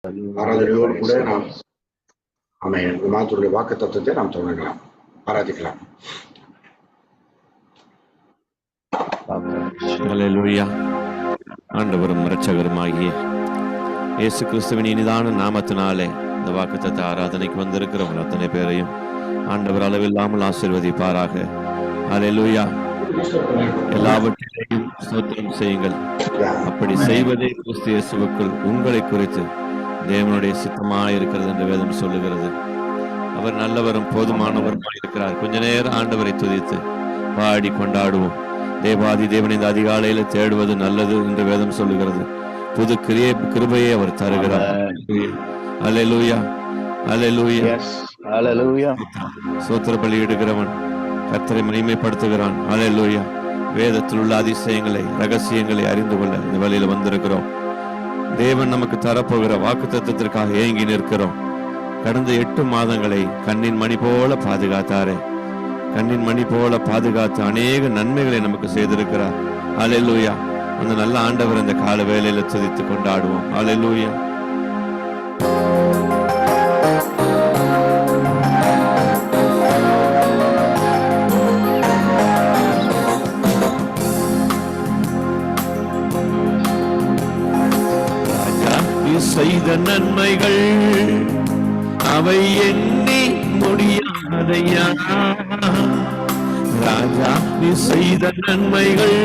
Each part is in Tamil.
ஆராதனையோடு கூட நாம் மாதத்துடைய வாக்கு தத்துவத்தை நாம் தொடங்கலாம், ஆராதிக்கலாம். ஆண்டவரும் இரட்சகருமாகிய இயேசு கிறிஸ்துவின் இனிதான நாமத்தினாலே இந்த வாக்குத்தத்த ஆராதனைக்கு வந்திருக்கிறவங்க அத்தனை பேரையும் ஆண்டவர் அளவில்லாமல் ஆசீர்வதிப்பாராக. அல்லேலூயா. எல்லாவற்றையும் ஸ்தோத்திரம் செய்யுங்கள், அப்படி செய்வதே கிறிஸ்து இயேசுவுக்குள் உங்களை குறித்து தேவனுடைய சித்தமாக இருக்கிறது என்று வேதம் சொல்லுகிறது. அவர் நல்லவரும் போதுமானவருமாய் இருக்கிறார். கொஞ்ச நேரம் ஆண்டவரை துதித்து பாடி கொண்டாடுவோம். தேவாதி தேவன் இந்த அதிகாலையில தேடுவது நல்லது என்று வேதம் சொல்லுகிறது. புது கிருபையை அவர் தருகிறார். அல்லேலூயா, அல்லேலூயா, அல்லேலூயா. சோத்திர பலியிடுகிறவன் கர்த்தரை மகிமைப்படுத்துகிறான். அல்லேலூயா. வேதத்தில் உள்ள அதிசயங்களை, ரகசியங்களை அறிந்து கொள்ள இந்த வழியில வந்திருக்கிறோம். தேவன் நமக்கு தரப்போகிற வாக்கு தத்துவத்திற்காக ஏங்கி நிற்கிறோம். கடந்த 8 மாதங்களை கண்ணின் மணி போல பாதுகாத்தாரே, கண்ணின் மணி போல பாதுகாத்து அநேக நன்மைகளை நமக்கு செய்திருக்கிறார். அல்லேலூயா. அந்த நல்ல ஆண்டவர் இந்த கால வேளையில துதித்து கொண்டாடுவோம். அல்லேலூயா. செய்த நன்மைகள் அவை எண்ணி முடியாதையா. ராஜா நீ செய்த நன்மைகள்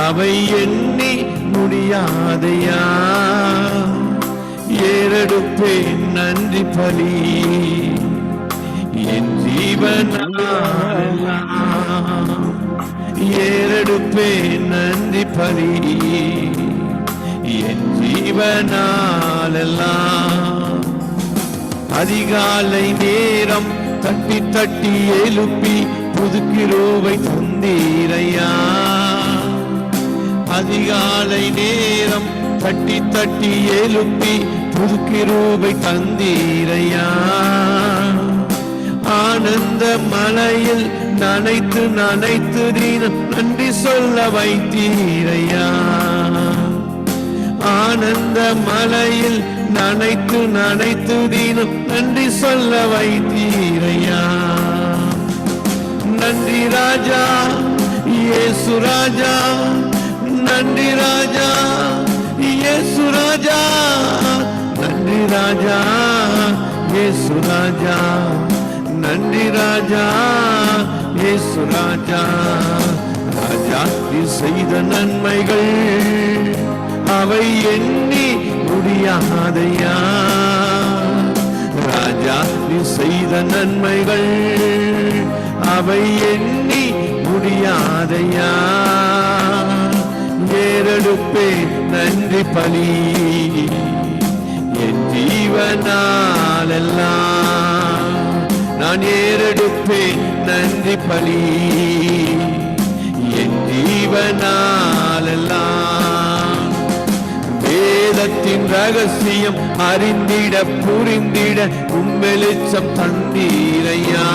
அவை எண்ணி முடியாதையா. ஏறெடுப்பேன் நன்றி பலி என் ஜீவனெல்லாம். ஏறெடுப்பேன் நன்றி பலி என் ஜீவனாலெல்லாம். அதிகாலை நேரம் தட்டி தட்டி எழுப்பி புது கிருபை தந்தீரையா. அதிகாலை நேரம் தட்டி தட்டி எழுப்பி புது கிருபை தந்தீரையா. ஆனந்த மலையில் நனைத்து நனைத்து நீனம் நன்றி சொல்ல வைத்தீரையா. ஆனந்த மலையில் நனைத்து நனைத்து நீனும் நன்றி சொல்ல வைத்தீரையா. நன்றி ராஜா இயேசு ராஜா, நன்றி ராஜா இயேசு ராஜா, நன்றி ராஜா இயேசு ராஜா, நன்றி ராஜா இயேசு ராஜா. ராஜா நீ செய்த நன்மைகள் அவை எண்ணி முடியாதையா. ராஜா நீ செய்த நன்மைகள் அவை எண்ணி முடியாதையா. ஏறெடுப்பே நன்றி பலி என் ஜீவனாலெல்லாம். நான் ஏறெடுப்பேன் நன்றி பலி என் ஜீவனாலெல்லாம். வேதத்தின் ரகசியம் அறிந்திட புரிந்திட வெளிச்சம் தந்தீரையா.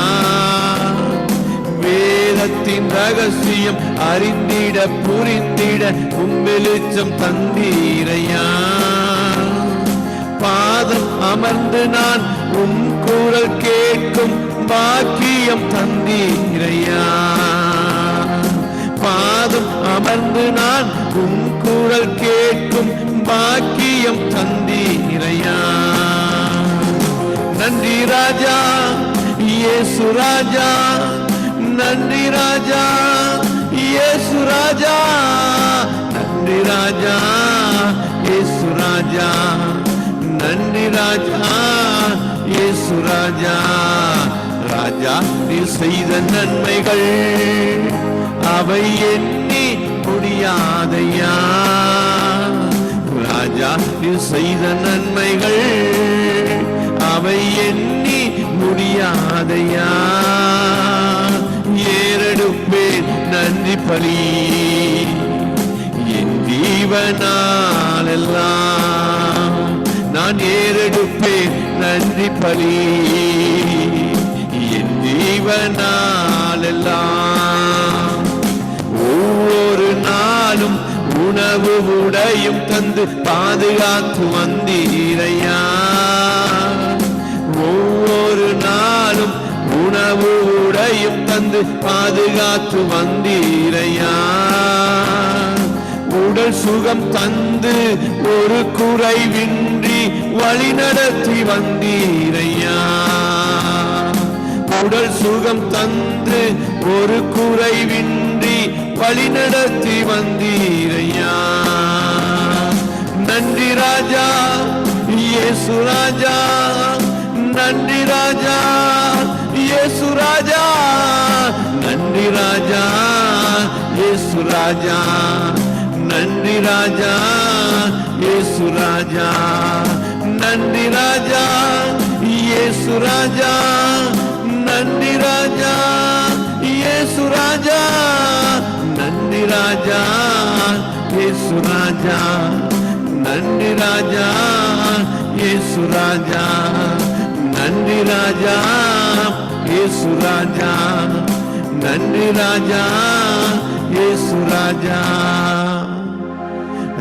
வேதத்தின் ரகசியம் அறிந்திட புரிந்திட வெளிச்சம் தந்தீரையா. பாதம் அமர்ந்து நான் உம் குரல் கேட்கும் பாக்கியம் தந்தீரையா. பாதம் அமர்ந்து நான் உம் குரல் கேட்கும் பாக்கியம் தந்தீரையா. நன்றி ராஜா இயேசு ராஜா, நன்றி ராஜா இயேசு ராஜா, நன்றி ராஜா இயேசு ராஜா, நன்றி ராஜா இயேசு ராஜா. ராஜா நீ செய்த நன்மைகள் அவை எண்ணி முடியாதையா. ராஜா நீ செய்த நன்மைகள் அவை எண்ணி முடியாதையா. ஏறெடுப்பேன் நன்றி பலி என் ஜீவனாலெல்லாம். நான் ஏறெடுப்பேன் நன்றி பலி என் ஜீவனாலெல்லாம். ஒவ்வொரு நாளும் உன உணவு உடையும் தந்து பாதுகாத்து வந்தீரையா. ஒவ்வொரு நாளும் உணவு உடையும் தந்து பாதுகாத்து வந்தீரையா. உடல் சுகம் தந்து ஒரு குறைவின்றி வழி நடத்தி வந்தீரையா. உடல் சுகம் தந்து ஒரு குறைவின்றி வழி நடத்தி வந்தீரையா. நன்றி ராஜா இயேசு ராஜா, நன்றி ராஜா இயேசு ராஜா, நன்றி ராஜா இயேசு ராஜா, நன்றி ராஜா இயேசு ராஜா, நன்றி ராஜா இயேசு ராஜா, நன்றி ராஜா இயேசு ராஜா, நன்றி ராஜா இயேசு ராஜா, நன்றி ராஜா இயேசு ராஜா, நன்றி ராஜா இயேசு ராஜா, நன்றி ராஜா இயேசு ராஜா.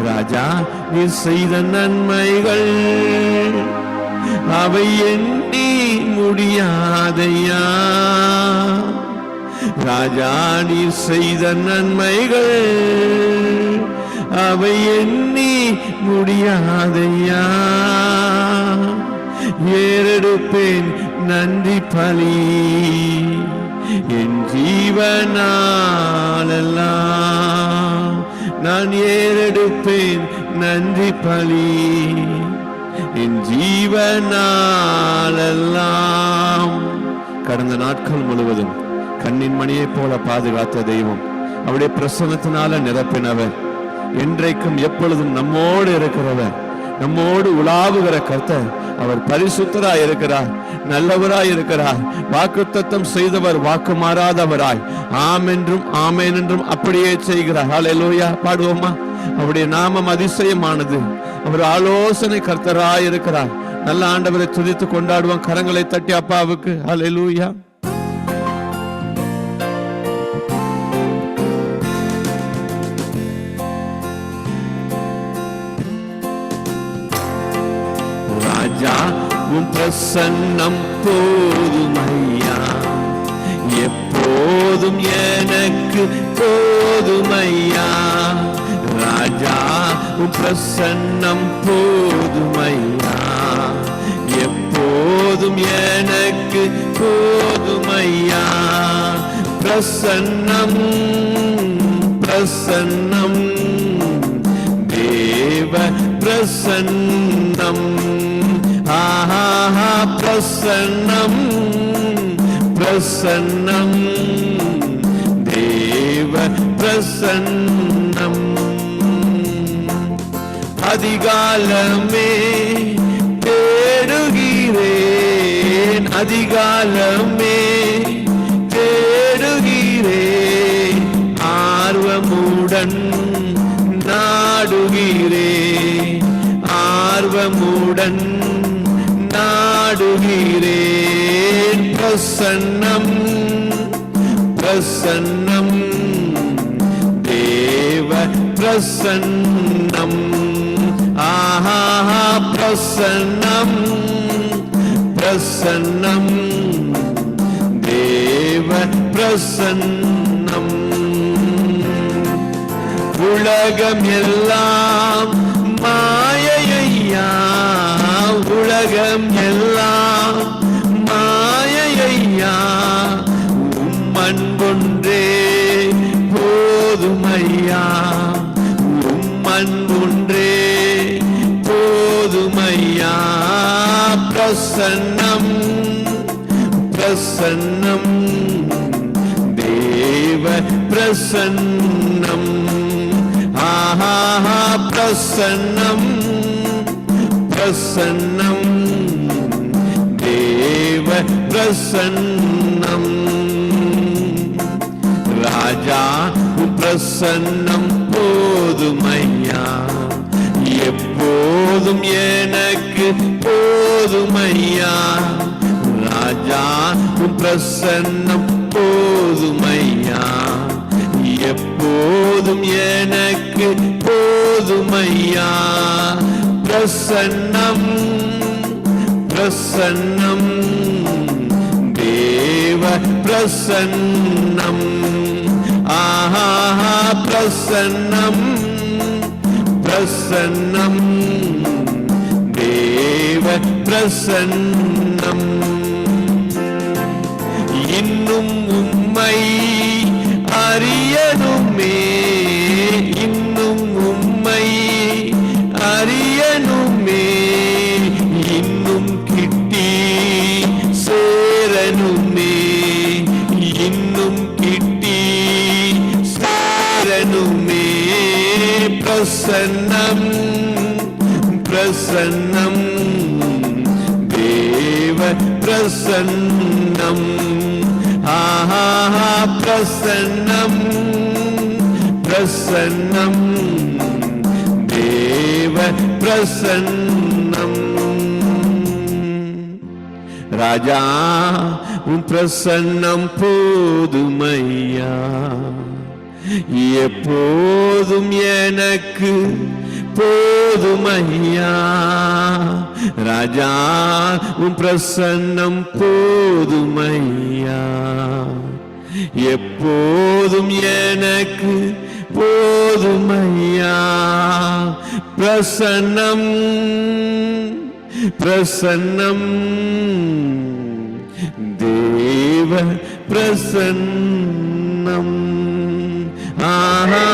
ராஜா நீ செய்த நன்மைகள் அவை எண்ணி முடியாதையா. ராஜா நீ செய்த நன்மைகள் அவை எண்ணி முடியாதையா. ஏறெடுப்பேன் நன்றி பலி என் ஜீவனாலெல்லாம். நான் ஏறெடுப்பேன் நன்றி பலி என் ஜீவனாலெல்லாம். கடந்த நாட்கள் முழுவதும் கண்ணின் மணியை போல பாதுகாத்த தெய்வம், அவருடைய பிரசன்னத்தினால நிரப்பினவர், என்றைக்கும் எப்பொழுதும் நம்மோடு இருக்கிறவர், நம்மோடு உலாவுகிற கர்த்தர். அவர் பரிசுத்தராய் இருக்கிறார், நல்லவராய் இருக்கிறார், வாக்குத்தத்தம் செய்தவர் வாக்கு மாறாதவராய் ஆம் என்றும் ஆமேன் என்றும் அப்படியே செய்கிறார். ஹல்லேலூயா. பாடுவோமா? அவருடைய நாமம் அதிசயமானது, அவர் ஆலோசனை கர்த்தராய் இருக்கிறார். நல்ல ஆண்டவரை துதித்து கொண்டாடுவோம். கரங்களை தட்டி அப்பாவுக்கு ஹல்லேலூயா. ராஜா உன் பிரசன்னம் போதுமையா, எப்போதும் எனக்கு போதுமையா. ராஜா உன் பிரசன்னம் போதுமையா, எப்போதும் எனக்கு போதுமையா. பிரசன்னம் பிரசன்னம் தேவ பிரசன்னம். ஆஹா பிரசன்னம் பிரசன்னம் தேவ பிரசன்னம். அதிகாலமே தேடுகிறேன், அதிகாலமே தேடுகிறேன், ஆர்வமுடன் நாடுகிறேன், ஆர்வமுடன் நாடுகிறேன். பிரசன்னம் பிரசன்னம் தேவ பிரசன்னம். ஆஹா பிரசன்னம் பிரசன்னம் தேவ பிரசன்னம். உலகம் எல்லாம் மாயையா, உலகம் எல்லாம் மாயையா, உம்மன்பொன்றே போதுமையா, உம்மன்பொன்றே போதுமையா. பிரசன்னம் பிரசன்னம் தேவ பிரசன்னம். ஆஹா பிரசன்னம் பிரசன்னம் தேவ பிரசன்னம். ராஜா பிரசன்னம் போதுமையா, எப்போதும் எனக்கு போதுமையா. ராஜா பிரசன்னம் போதுமையா, எப்போ எப்போதும் எனக்கு போதுமையா. பிரசன்னம் பிரசன்னம் தேவ பிரசன்னம். ஆஹா பிரசன்னம் பிரசன்னம் தேவ பிரசன்னம். இன்னும் உம்மை அறியணுமே, இன்னும் உம்மை அறியணுமே, இன்னும் கிட்டி சேரணுமே, இன்னும் கிட்டி சேரணுமே. பிரசன்னம் பிரசன்னம் தேவ பிரசன்னம். ஆஹா பிரசன்னம் பிரசன்னம் தேவ பிரசன்னம். ராஜா உன் பிரசன்னம் போதுமையா, எப்போதும் எனக்கு போதுமையா. ராஜா உன் பிரசன்னம் போதுமையா, எப்போதும் எனக்கு போதுமையா. பிரசன்னம் பிரசன்னம் தேவ பிரசன்னம். ஆஹா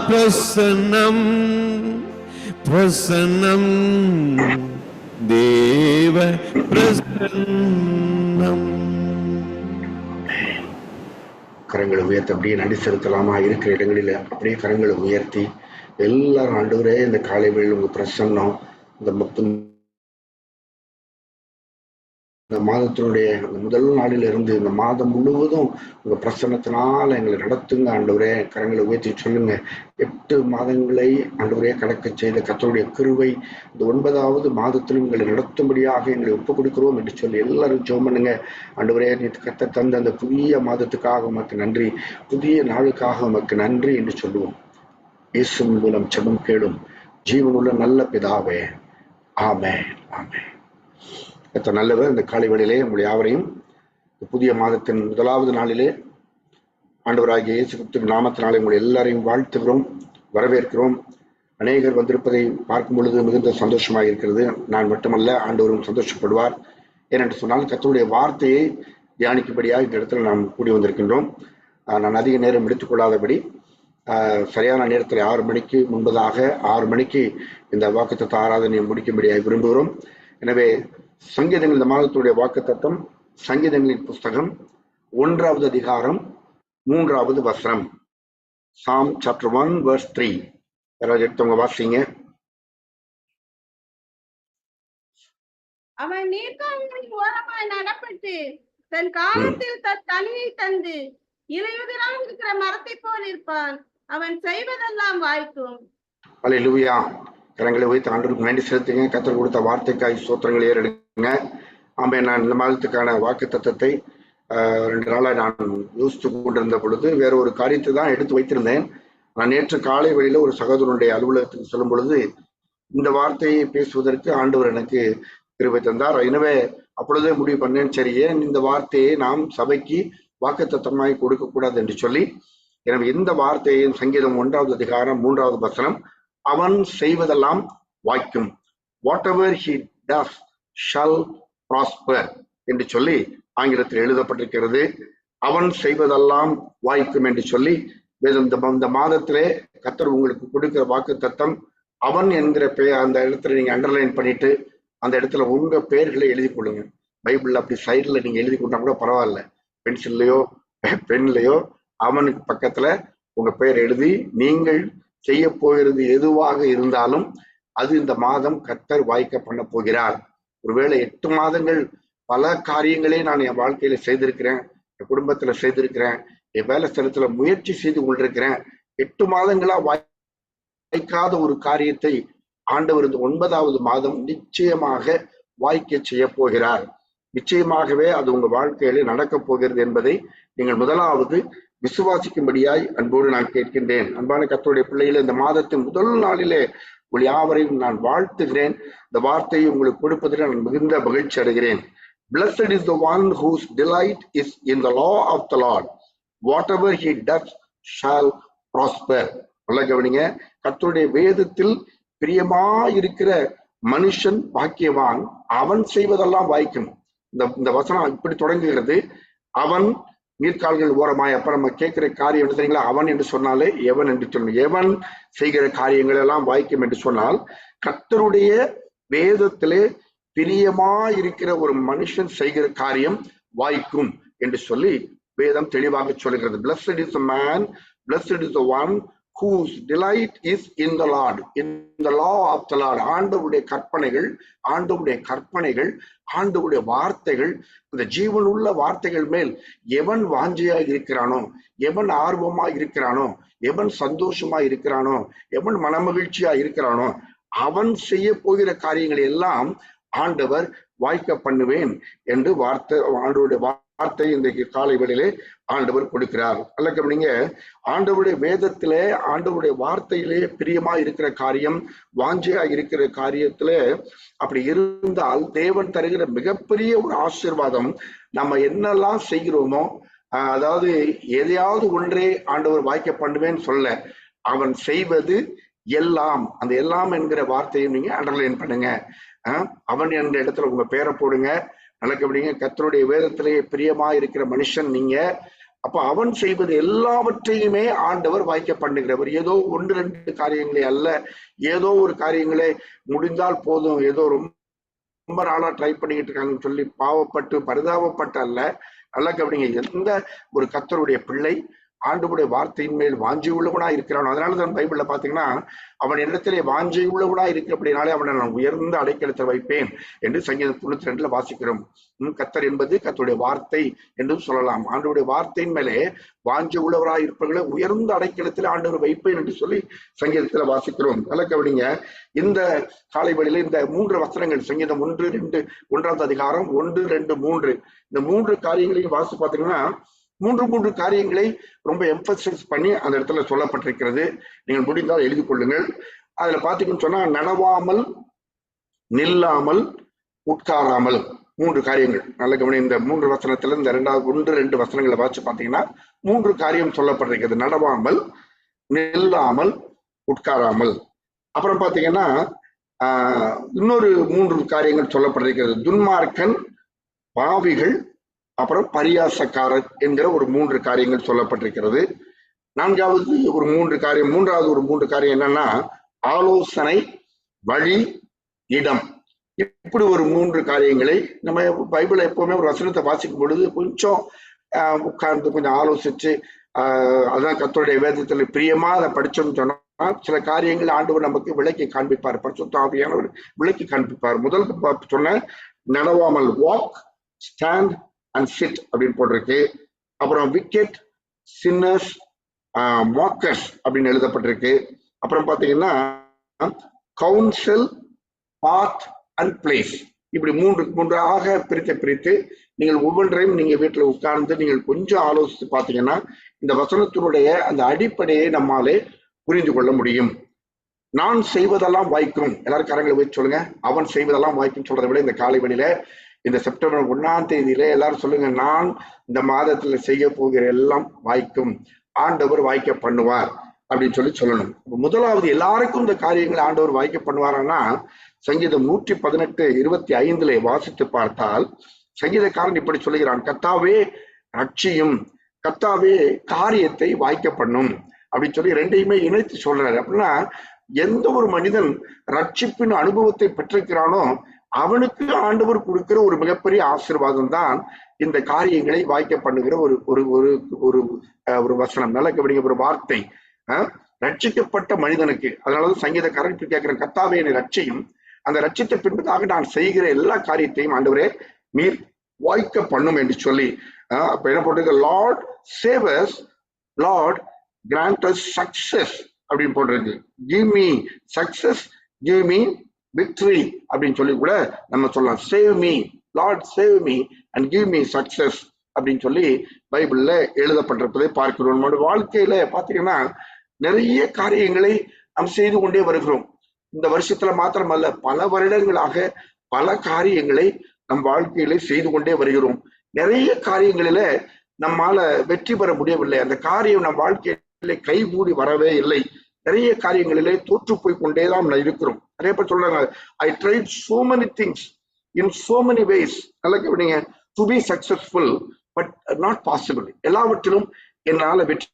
பிரசன்னம் பிரசன்னம் தேவ பிரசன்னம். கரங்களை உயர்த்தி அப்படியே நடி செலுத்தலாமா? இருக்கிற இடங்களில் அப்படியே கரங்களை உயர்த்தி எல்லாரும் ஆண்டவரே இந்த காலை வேளையில் உங்க பிரசன்னம் இந்த மாதத்தினுடைய முதல் நாளில இருந்து இந்த மாதம் முழுவதும் உங்க பிரசன்னத்தினால எங்களை நடத்துங்க ஆண்டவரே. கரங்களை உயர்த்தி சொல்லுங்க. 8 மாதங்களை ஆண்டவரே கடக்க செய்த கர்த்தருடைய கிருபை இந்த 9வது மாதத்திலும் எங்களை நடத்தும்படியாக எங்களை ஒப்புக் கொடுக்கிறோம் என்று சொல்லி எல்லாரும் ஜெபம் பண்ணுங்க. ஆண்டவரே கர்த்தர் தந்த அந்த புதிய மாதத்துக்காக உமக்கு நன்றி, புதிய நாளுக்காக உமக்கு நன்றி என்று சொல்லுவோம். இயேசுவின் மூலம் ஜெபம் கேளும் ஜீவனுள்ள நல்ல பிதாவே, ஆமென் ஆமென். கர்த்தர் நல்லவர். இந்த காலை வேளையிலே உங்களுடைய யாவரையும் புதிய மாதத்தின் முதலாவது நாளிலே ஆண்டவராகிய இயேசு கிறிஸ்துவின் நாமத்தினாலே உங்களை எல்லாரையும் வாழ்த்துகிறோம், வரவேற்கிறோம். அநேகர் வந்திருப்பதை பார்க்கும் பொழுது மிகுந்த சந்தோஷமாக இருக்கிறது. நான் மட்டுமல்ல, ஆண்டவரும் சந்தோஷப்படுவார். ஏனென்று சொன்னால் கர்த்தருடைய வார்த்தையை தியானிக்கும்படியாக இந்த இடத்துல நாம் கூடி வந்திருக்கின்றோம். நான் அதிக நேரம் எடுத்துக்கொள்ளாதபடி சரியான நேரத்தில் 6 மணிக்கு முன்பதாக 6 மணிக்கு இந்த வாக்குத்தத்த ஆராதனையை முடிக்கும்படியாக விரும்புகிறோம். எனவே சங்கீதங்கள் இந்த மாதத்துடைய வாக்குத்தத்தம் சங்கீதங்களின் புஸ்தகம் 1வது அதிகாரம் 3வது வசனம். Psalm chapter 1 verse 3. யாராவது எடுத்தவங்க வாசிங்க. அவன் நீர்க்கால்களின் ஓரமாய் நடப்பட்டு தன் காலத்தில் தன் கனியை தந்து இலையுதிராக இருக்கிற மரத்தை போல் இருப்பான். அவன் செய்வதெல்லாம் வாய்க்கும். அல்லேலூயா. கரங்களை வைத்து ஆண்டவருக்கு நன்றி செலுத்துங்க. கர்த்தர் கொடுத்த வார்த்தைக்காய் ஸ்தோத்திரங்களை ஏறெடுங்க. ஆமென். நான் இந்த மாதத்துக்கான வாக்கு தத்தத்தை 2 நாளாக நான் யோசித்து கொண்டிருந்த பொழுது வேற ஒரு காரியத்தை தான் எடுத்து வைத்திருந்தேன். நான் நேற்று காலை வேளையில ஒரு சகோதரனுடைய அலுவலகத்துக்கு செல்லும் பொழுது இந்த வார்த்தையை பேசுவதற்கு ஆண்டவர் எனக்கு கிருபை தந்தார். எனவே அப்பொழுதே முடிவு பண்ணேன், சரி ஏன் இந்த வார்த்தையை நாம் சபைக்கு வாக்குத்தத்தமாய் கொடுக்க கூடாது என்று சொல்லி, எனவே இந்த வார்த்தையை சங்கீதம் 1வது அதிகாரம் 3வது வசனம், அவன் செய்வதெல்லாம் வாய்க்கும், what ever he does shall prosper என்று சொல்லி ஆங்கிலத்தில் எழுதப்பட்டிருக்கிறது. அவன் செய்வதெல்லாம் வாய்க்கும் என்று சொல்லி இந்த மாதத்திலே கர்த்தர் உங்களுக்கு கொடுக்கிற வாக்கு தத்தம் அவன் என்கிற அந்த இடத்துல நீங்க அண்டர்லைன் பண்ணிட்டு அந்த இடத்துல உங்க பெயர்களை எழுதி கொள்ளுங்க. பைபிள்ல அப்படி சைட்ல நீங்க எழுதி கொண்டா கூட பரவாயில்ல, பென்சில்லையோ பென்லையோ அவனுக்கு பக்கத்துல உங்க பெயர் எழுதி, நீங்கள் செய்ய போகிறது எதுவாக இருந்தாலும் அது இந்த மாதம் கர்த்தர் வாய்க்க பண்ண போகிறார். ஒருவேளை 8 மாதங்கள் பல காரியங்களே நான் என் வாழ்க்கையில செய்திருக்கிறேன், என் குடும்பத்துல செய்திருக்கிறேன், என் வேலை ஸ்தலத்துல முயற்சி செய்து கொண்டிருக்கிறேன். 8 மாதங்களா வாய்க்காத ஒரு காரியத்தை ஆண்டவர் இந்த 9வது மாதம் நிச்சயமாக வாய்க்க செய்ய போகிறார். நிச்சயமாகவே அது உங்க வாழ்க்கையில நடக்க போகிறது என்பதை நீங்கள் முதலாவது விசுவாசிக்கும்படியாய் அன்போடு நான் கேட்கின்றேன். அன்பான கர்த்தருடைய பிள்ளைகளை, இந்த மாதத்தின் முதல் நாளிலே உங்கள் யாவரையும் நான் வாழ்த்துகிறேன். இந்த வார்த்தையை உங்களுக்கு கொடுப்பதில் நான் மிகுந்த மகிழ்ச்சி அடைகிறேன். Blessed is the one whose delight is in the law of the Lord. Whatever he does shall prosper. நல்லா கவனிங்க. கர்த்தருடைய வேதத்தில் பிரியமாயிருக்கிற மனுஷன் பாக்கியவான், அவன் செய்வதெல்லாம் வாய்க்கும். இந்த வசனம் இப்படி தொடங்குகிறது. அவன் நீர்கால்கள் ஓரமாய். அப்ப நம்ம கேட்கிற காரியம் என்ன தெரியுங்களா? அவன் என்று சொன்னாலே எவன் என்று சொல்லணும். எவன் செய்கிற காரியங்கள் எல்லாம் வாய்க்கும் என்று சொன்னால், கர்த்தருடைய வேதத்திலே பிரியமாயிருக்கிற ஒரு மனுஷன் செய்கிற காரியம் வாய்க்கும் என்று சொல்லி வேதம் தெளிவாக சொல்கிறது. Blessed is the man, blessed is the one whose delight is in the Lord, in the law of the Lord. ஆண்டவருடைய கற்பனைகள், ஆண்டவருடைய வார்த்தைகள், இந்த ஜீவனுள்ள வார்த்தைகள் மேல் எவன் வாஞ்சையாக இருக்கிறானோ, எவன் ஆர்வமா இருக்கிறானோ, எவன் சந்தோஷமா இருக்கிறானோ, எவன் மனமகிழ்ச்சியா இருக்கிறானோ, அவன் செய்ய போகிற காரியங்களை எல்லாம் ஆண்டவர் வாய்க்க பண்ணுவேன் என்று ஆண்டவருடைய வார்த்தை இன்றைக்கு காலை வேளையிலே ஆண்டவர் கொடுக்கிறார். அல்ல கவனிங்க. ஆண்டவருடைய வேதத்திலே, ஆண்டவருடைய வார்த்தையிலே பிரியமா இருக்கிற காரியம், வாஞ்சையா இருக்கிற காரியத்திலே அப்படி இருந்தால் தேவன் தருகிற மிகப்பெரிய ஒரு ஆசீர்வாதம். நம்ம என்னெல்லாம் செய்கிறோமோ, அதாவது எதையாவது ஒன்றே ஆண்டவர் வாய்க்க பண்ணுவேன்னு சொல்ல, அவன் செய்வது எல்லாம். அந்த எல்லாம் என்கிற வார்த்தையை நீங்க அண்டர்லைன் பண்ணுங்க. அவன் என்ற இடத்துல உங்க பேரை போடுங்க. நடக்கப்படுங்க. கர்த்தருடைய வேதத்திலே பிரியமா இருக்கிற மனுஷன் நீங்க. அப்ப அவன் செய்வது எல்லாவற்றையுமே ஆண்டவர் வாய்க்க பண்ணுகிறவர். ஏதோ ஒன்று ரெண்டு காரியங்களே அல்ல, ஏதோ ஒரு காரியங்களே முடிந்தால் போதும், ஏதோ ரொம்ப நாளா ட்ரை பண்ணிக்கிட்டு இருக்காங்கன்னு சொல்லி பாவப்பட்டு பரிதாபப்பட்டு அல்ல. நல்லா கவனிங்க. எந்த ஒரு கர்த்தருடைய பிள்ளை ஆண்டவருடைய வார்த்தையின் மேல் வாஞ்சை உள்ளவனா இருக்கிறான். அதனாலதான் பைபிள்ல பாத்தீங்கன்னா, அவன் இடத்திலே வாஞ்சை உள்ளவனா இருக்கு அப்படின்னாலே அவனை நான் உயர்ந்த அடைக்கலத்தை வைப்பேன் என்று சங்கீதம் 92 வாசிக்கிறோம். கர்த்தர் என்பது கர்த்தருடைய வார்த்தை என்று சொல்லலாம். ஆண்டவருடைய வார்த்தையின் மேலே வாஞ்சை உள்ளவராய் இருப்பவர்களை உயர்ந்த அடைக்கலத்தில் ஆண்டவர் வைப்பேன் என்று சொல்லி சங்கீதத்துல வாசிக்கிறோம். நல்ல கவனிங்க. இந்த காலை வேளையில இந்த 3 வசனங்கள், சங்கீதம் 1 அதிகாரம் 1, 2, 3, இந்த 3 காரியங்களையும் வாசி பார்த்தீங்கன்னா, 3 காரியங்களை ரொம்ப எம்பசைஸ் பண்ணி அந்த இடத்துல சொல்லப்பட்டிருக்கிறது. நீங்கள் முடிந்தால் எழுதி கொள்ளுங்கள். அதுல பாத்தீங்கன்னு சொன்னா, நடவாமல், நில்லாமல், உட்காராமல் 3 காரியங்கள். நல்ல கவனி. இந்த 3 வசனத்துல இந்த 1, 2 வசனங்களை வாசி பாத்தீங்கன்னா 3 காரியம் சொல்லப்பட்டிருக்கிறது. நடவாமல், நில்லாமல், உட்காராமல். அப்புறம் பாத்தீங்கன்னா இன்னொரு 3 காரியங்கள் சொல்லப்பட்டிருக்கிறது. துன்மார்க்கன், பாவிகள், அப்புறம் பரியாசக்காரர் என்கிற ஒரு 3 காரியங்கள் சொல்லப்பட்டிருக்கிறது. மூன்றாவது ஒரு 3 காரியம் என்னன்னா, ஆலோசனை, வழி, இடம். இப்படி ஒரு 3 காரியங்களை நம்ம பைபிளை எப்பவுமே ஒரு வசனத்தை வாசிக்கும் பொழுது கொஞ்சம் உட்கார்ந்து கொஞ்சம் ஆலோசிச்சு, அதான் கர்த்தருடைய வேதத்துல பிரியமா அதை படிச்சோம்னு சொன்னா சில காரியங்கள் ஆண்டவர் நமக்கு விளக்கி காண்பிப்பார். பரிசுத்த ஆவியானவர் விளக்கி காண்பிப்பார். முதல் சொன்ன நடவாமல், வாக், ஸ்டாண்ட் அண்ட் சிட் அப்படின்னு போட்டிருக்கு. அப்புறம் விக்கெட், சின்னர்ஸ், மாக்கர்ஸ் அப்படின்னு எழுதப்பட்டிருக்கு. அப்புறம் பாத்தீங்கன்னா கவுன்சில், பாத் அண்ட் பிளேஸ். இப்படி 3 பிரித்து நீங்கள் ஒவ்வொன்றையும் நீங்க வீட்டுல உட்கார்ந்து நீங்கள் கொஞ்சம் ஆலோசித்து பாத்தீங்கன்னா இந்த வசனத்தினுடைய அந்த அடிப்படையை நம்மாலே புரிந்து கொள்ள முடியும். நான் செய்வதெல்லாம் வாய்க்கும். எல்லாரும் கரங்களை வச்சு சொல்லுங்க. அவன் செய்வதெல்லாம் வாய்க்கும் சொல்றதை விட இந்த காலை வேளையில, இந்த செப்டம்பர் 1ஆம் தேதியில எல்லாரும் சொல்லுங்க, நான் இந்த மாதத்துல செய்ய போகிற எல்லாம் வாய்க்கும், ஆண்டவர் வாய்க்க பண்ணுவார் அப்படின்னு சொல்லணும். முதலாவது எல்லாருக்கும் இந்த காரியங்களை ஆண்டவர் வாய்க்க பண்ணுவாரான்னா, சங்கீதம் 118:25 வாசித்து பார்த்தால் சங்கீதக்காரன் இப்படி சொல்லுகிறான், கர்த்தாவே ரட்சியும், கர்த்தாவே காரியத்தை வாய்க்க பண்ணும் அப்படின்னு சொல்லி 2ஐயுமே இணைத்து சொல்றாரு. அப்படின்னா எந்த ஒரு மனிதன் ரட்சிப்பின் அனுபவத்தை பெற்றிருக்கிறானோ அவனுக்கு ஆண்டவர் கொடுக்கிற ஒரு மிகப்பெரிய ஆசீர்வாதம் தான் இந்த காரியங்களை வாய்க்க பண்ணுகிற ஒரு ஒரு ஒரு வசனம். நல்ல கவனிங்க. ஒரு வார்த்தை ரட்சிக்கப்பட்ட மனிதனுக்கு. அதனாலதான் சங்கீதக்காரன் இப்படி கேட்கிற, கர்த்தாவே என்னை ரட்சியும், அந்த ரட்சித்த பின்பதாக நான் செய்கிற எல்லா காரியத்தையும் ஆண்டவரே நீர் வாய்க்க பண்ணும் என்று சொல்லி அப்ப என்ன போட்டிருக்கு, Lord save us, Lord grant us success அப்படின்னு போட்டிருக்கு. Give me success, give me victory அப்படின்னு சொல்லி கூட நம்ம சொல்லலாம். Save me Lord, save me and give me success அப்படின்னு சொல்லி பைபிள்ல எழுதப்பட்டிருப்பதை பார்க்கிறோம். நம்மளுடைய வாழ்க்கையில பாத்தீங்கன்னா நிறைய காரியங்களை நாம் செய்து கொண்டே வருகிறோம். இந்த வருஷத்துல மாத்திரமல்ல, பல வருடங்களாக பல காரியங்களை நம் வாழ்க்கையில செய்து கொண்டே வருகிறோம். நிறைய காரியங்களில நம்மால வெற்றி பெற முடியவில்லை. அந்த காரியம் நம் வாழ்க்கையில கைகூடி வரவே இல்லை. நிறைய காரியங்களிலே தோற்று போய் கொண்டேதான் இருக்கிறோம். நிறைய பேர் சொல்றாங்க, I tried so many things in so many ways. நல்லா கவனிங்க, to be successful but not possible. எல்லாவற்றிலும் என்னால வெற்றி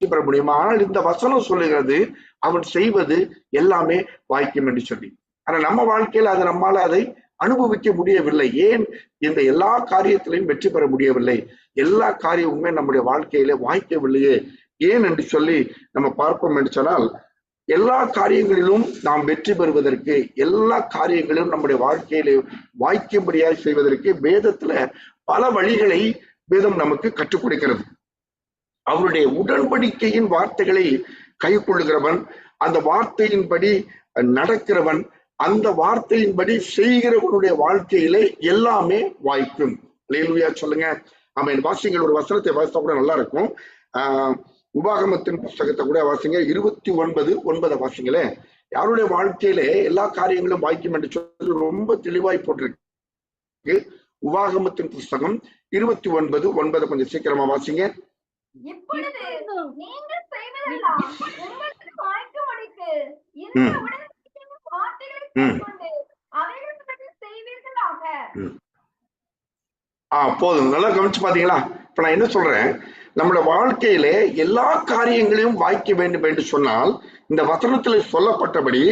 பெற முடியுமா? ஆனால் இந்த வசனம் சொல்லுகிறது, அவன் செய்வது எல்லாமே வாய்க்கும் என்று சொல்லி. ஆனா நம்ம வாழ்க்கையில அதை நம்மால அதை அனுபவிக்க முடியவில்லை. ஏன் இந்த எல்லா காரியத்திலையும் வெற்றி பெற முடியவில்லை? எல்லா காரியமுமே நம்முடைய வாழ்க்கையில வாய்க்கவில்லையே, ஏன் என்று சொல்லி நம்ம பார்ப்போம் என்று சொன்னால், எல்லா காரியங்களிலும் நாம் வெற்றி பெறுவதற்கு, எல்லா காரியங்களிலும் நம்முடைய வாழ்க்கையில வாய்க்கும்படியாக செய்வதற்கு வேதத்துல பல வழிகளை வேதம் நமக்கு கற்றுக் கொடுக்கிறது. அவருடைய உடன்படிக்கையின் வார்த்தைகளை கை கொள்ளுகிறவன், அந்த வார்த்தையின்படி நடக்கிறவன், அந்த வார்த்தையின்படி செய்கிறவனுடைய வாழ்க்கையிலே எல்லாமே வாய்க்கும். அல்லேலூயா சொல்லுங்க. ஆமென். வாசிங்கள், ஒரு வசனத்தை வாசித்தா கூட நல்லா இருக்கும். உபாகமத்தின் புஸ்தகத்தை கூட வாசிங்க, 29:9 வாசிங்களே. யாருடைய வாழ்க்கையில எல்லா காரியங்களும் வாய்க்கும் என்று சொல்லி ரொம்ப தெளிவாய் போட்டிருக்கு. உபாகமத்தின் புஸ்தகம் 29:9 கொஞ்சம் சீக்கிரமா வாசிங்க. இப்பொழுது நீங்கள் செய்வதெல்லாம் உங்களுக்கு வாய்க்கும்படிக்கு இந்த உடன்படிக்கையின் வார்த்தைகளை கைக்கொண்டு அவைகளின்படி செய்வீர்களாக. போதும். நல்லா கவனிச்சு பாத்தீங்களா? இப்ப நான் என்ன சொல்றேன், நம்முடைய வாழ்க்கையில எல்லா காரியங்களையும் வாய்க்க வேண்டும் என்று சொன்னால், இந்த வசனத்தில் சொல்லப்பட்டபடி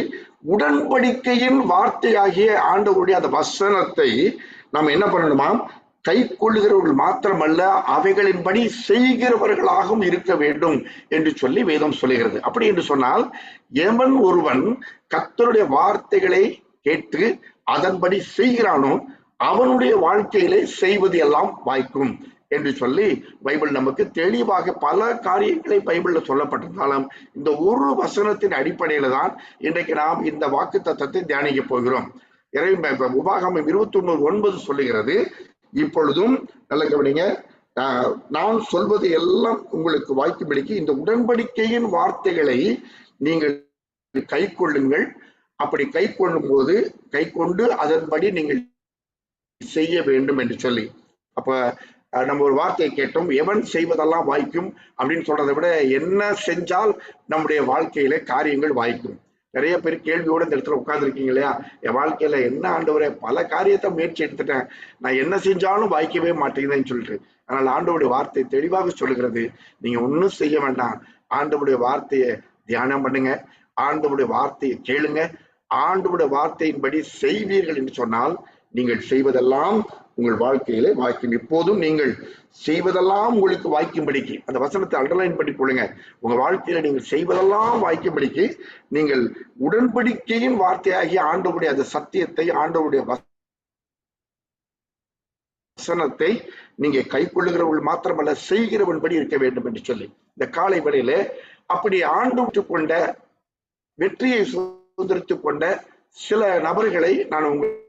உடன்படிக்கையின் வார்த்தையாகிய ஆண்டவருடைய அந்த வசனத்தை நாம் என்ன பண்ணணுமா? கை கொள்ளுகிறவர்கள் மாத்திரமல்ல, அவைகளின்படி செய்கிறவர்களாகவும் இருக்க வேண்டும் என்று சொல்லி வேதம் சொல்லுகிறது. அப்படி என்று சொன்னால், எவன் ஒருவன் கர்த்தருடைய வார்த்தைகளை கேட்டு அதன்படி செய்கிறானோ அவனுடைய வாழ்க்கையிலே செய்வது எல்லாம் வாய்க்கும் என்று சொல்லி பைபிள் நமக்கு தெளிவாக பல காரியங்களை பைபிள்ல சொல்லப்பட்டிருந்தாலும், இந்த ஒரு வசனத்தின் அடிப்படையில தான் இன்றைக்கு நாம் இந்த வாக்கு தத்தத்தை தியானிக்க போகிறோம். உபாகமம் 29:9 சொல்லுகிறது, இப்பொழுதும் நல்ல கவனிங்க, நான் சொல்வது எல்லாம் உங்களுக்கு வாய்க்கும்படிக்கு இந்த உடன்படிக்கையின் வார்த்தைகளை நீங்கள் கை கொள்ளுங்கள். அப்படி கை கொள்ளும் போது கை கொண்டு அதன்படி நீங்கள் செய்ய வேண்டும் என்று சொல்லி. அப்ப நம்ம ஒரு வார்த்தையை கேட்டோம், எவன் செய்வதெல்லாம் வாய்க்கும் அப்படின்னு சொல்றதை விட என்ன செஞ்சால் நம்முடைய வாழ்க்கையில காரியங்கள் வாய்க்கும். நிறைய பேர் கேள்வியோட இந்த இடத்துல உட்கார்ந்து இருக்கீங்க இல்லையா? என் வாழ்க்கையில என்ன ஆண்டவரே, பல காரியத்தை முயற்சி எடுத்துட்டேன், நான் என்ன செஞ்சாலும் வாய்க்கவே மாட்டேங்குதுன்னு சொல்லிட்டு. ஆனால் ஆண்டவருடைய வார்த்தை தெளிவாக சொல்லுகிறது, நீங்க ஒன்னும் செய்ய வேண்டாம், ஆண்டவருடைய வார்த்தையை தியானம் பண்ணுங்க, ஆண்டவருடைய வார்த்தையை கேளுங்க, ஆண்டவருடைய வார்த்தையின்படி செய்வீர்கள் என்று சொன்னால் நீங்கள் செய்வதெல்லாம் உங்கள் வாழ்க்கையிலே வாய்க்கும். இப்போதும் நீங்கள் செய்வதெல்லாம் உங்களுக்கு வாய்க்கும்படிக்கு, அந்த வசனத்தை அண்டர்லைன் பண்ணி கொள்ளுங்க. உங்க வாழ்க்கையில நீங்கள் செய்வதெல்லாம் வாய்க்கும்படிக்கு நீங்கள் உடன்படிக்கையின் வார்த்தையாகிய ஆண்டவருடைய அந்த சத்தியத்தை, ஆண்டவருடைய வசனத்தை நீங்க கை கொள்ளுகிறவர்கள் மாத்திரமல்ல செய்கிறவன்படி இருக்க வேண்டும் என்று சொல்லி இந்த காலை வேளையில அப்படி ஆண்டு கொண்ட வெற்றியை சுதந்திரித்துக் கொண்ட சில நபர்களை நான் உங்களுக்கு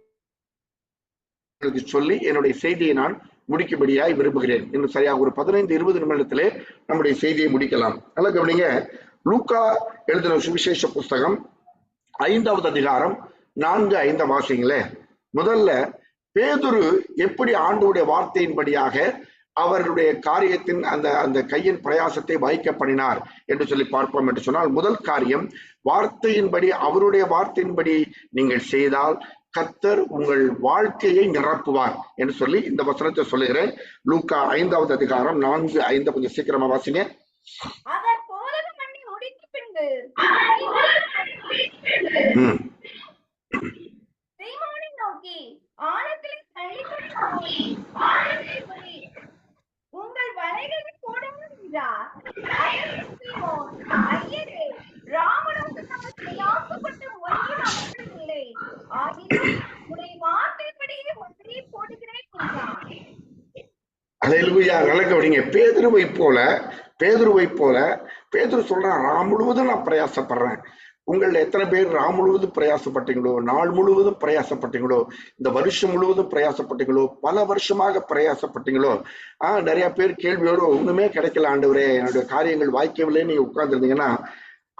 சொல்லி என்னுடைய செய்தியை நான் முடிக்கும்படியாய் விரும்புகிறேன். இன்னும் சரியாக ஒரு 15-20 நிமிடத்திலே நம்முடைய செய்தியை முடிக்கலாம். நல்லா கவனிங்க. லூக்கா எழுதின சுவிசேஷ புஸ்தகம் 5வது அதிகாரம் 4-5 வாசிங்களே. முதல்ல பேதுரு எப்படி ஆண்டவருடைய வார்த்தையின்படியாக அவருடைய காரியத்தின் அந்த கையின் பிரயாசத்தை வாய்க்க பண்ணினார் என்று சொல்லி பார்ப்போம் என்று சொன்னால், முதல் காரியம், வார்த்தையின்படி, அவருடைய வார்த்தையின்படி நீங்கள் செய்தால் கர்த்தர் உங்கள் வாழ்க்கையை நிரப்புவார் என்று சொல்லி இந்த வசனத்தை சொல்லுகிறேன். லூக்கா 5வது அதிகாரம் 4-5 கொஞ்சம் சீக்கிரமா வாசிங்க. அவர் போதகம் பண்ணி முடித்த பின்பு சீமோனை நோக்கி, ஆழத்திலே உங்கள் வலைகளை போடுங்கள் என்றார். சீமோன், ஐயரே, ராமனுக்கு நமக்கு பிரயாசப்பட்டு ஒன்றும் அவசியமில்லை, ஆகிலும் உடைய வார்த்தைப்படியே ஒன்றையே போடுகிறேன் என்றார். அல்லேலூயா. நல்ல கவனிங்க. பேதுருவை போல பேதுரு சொல்றான், ராம் முழுவதும் நான் பிரயாசப்படுறேன், உங்கள் எத்தனை பேர் ராம் முழுவதும் பிரயாசப்பட்டீங்களோ, நாள் முழுவதும் பிரயாசப்பட்டீங்களோ, இந்த வருஷம் முழுவதும் பிரயாசப்பட்டீங்களோ, பல வருஷமாக பிரயாசப்பட்டீங்களோ? நிறைய பேர் கேள்வியோடு ஒண்ணுமே கிடைக்கல ஆண்டவரே, என்னுடைய காரியங்கள் வாய்க்கவில்லைன்னு நீங்க உட்கார்ந்துருந்தீங்கன்னா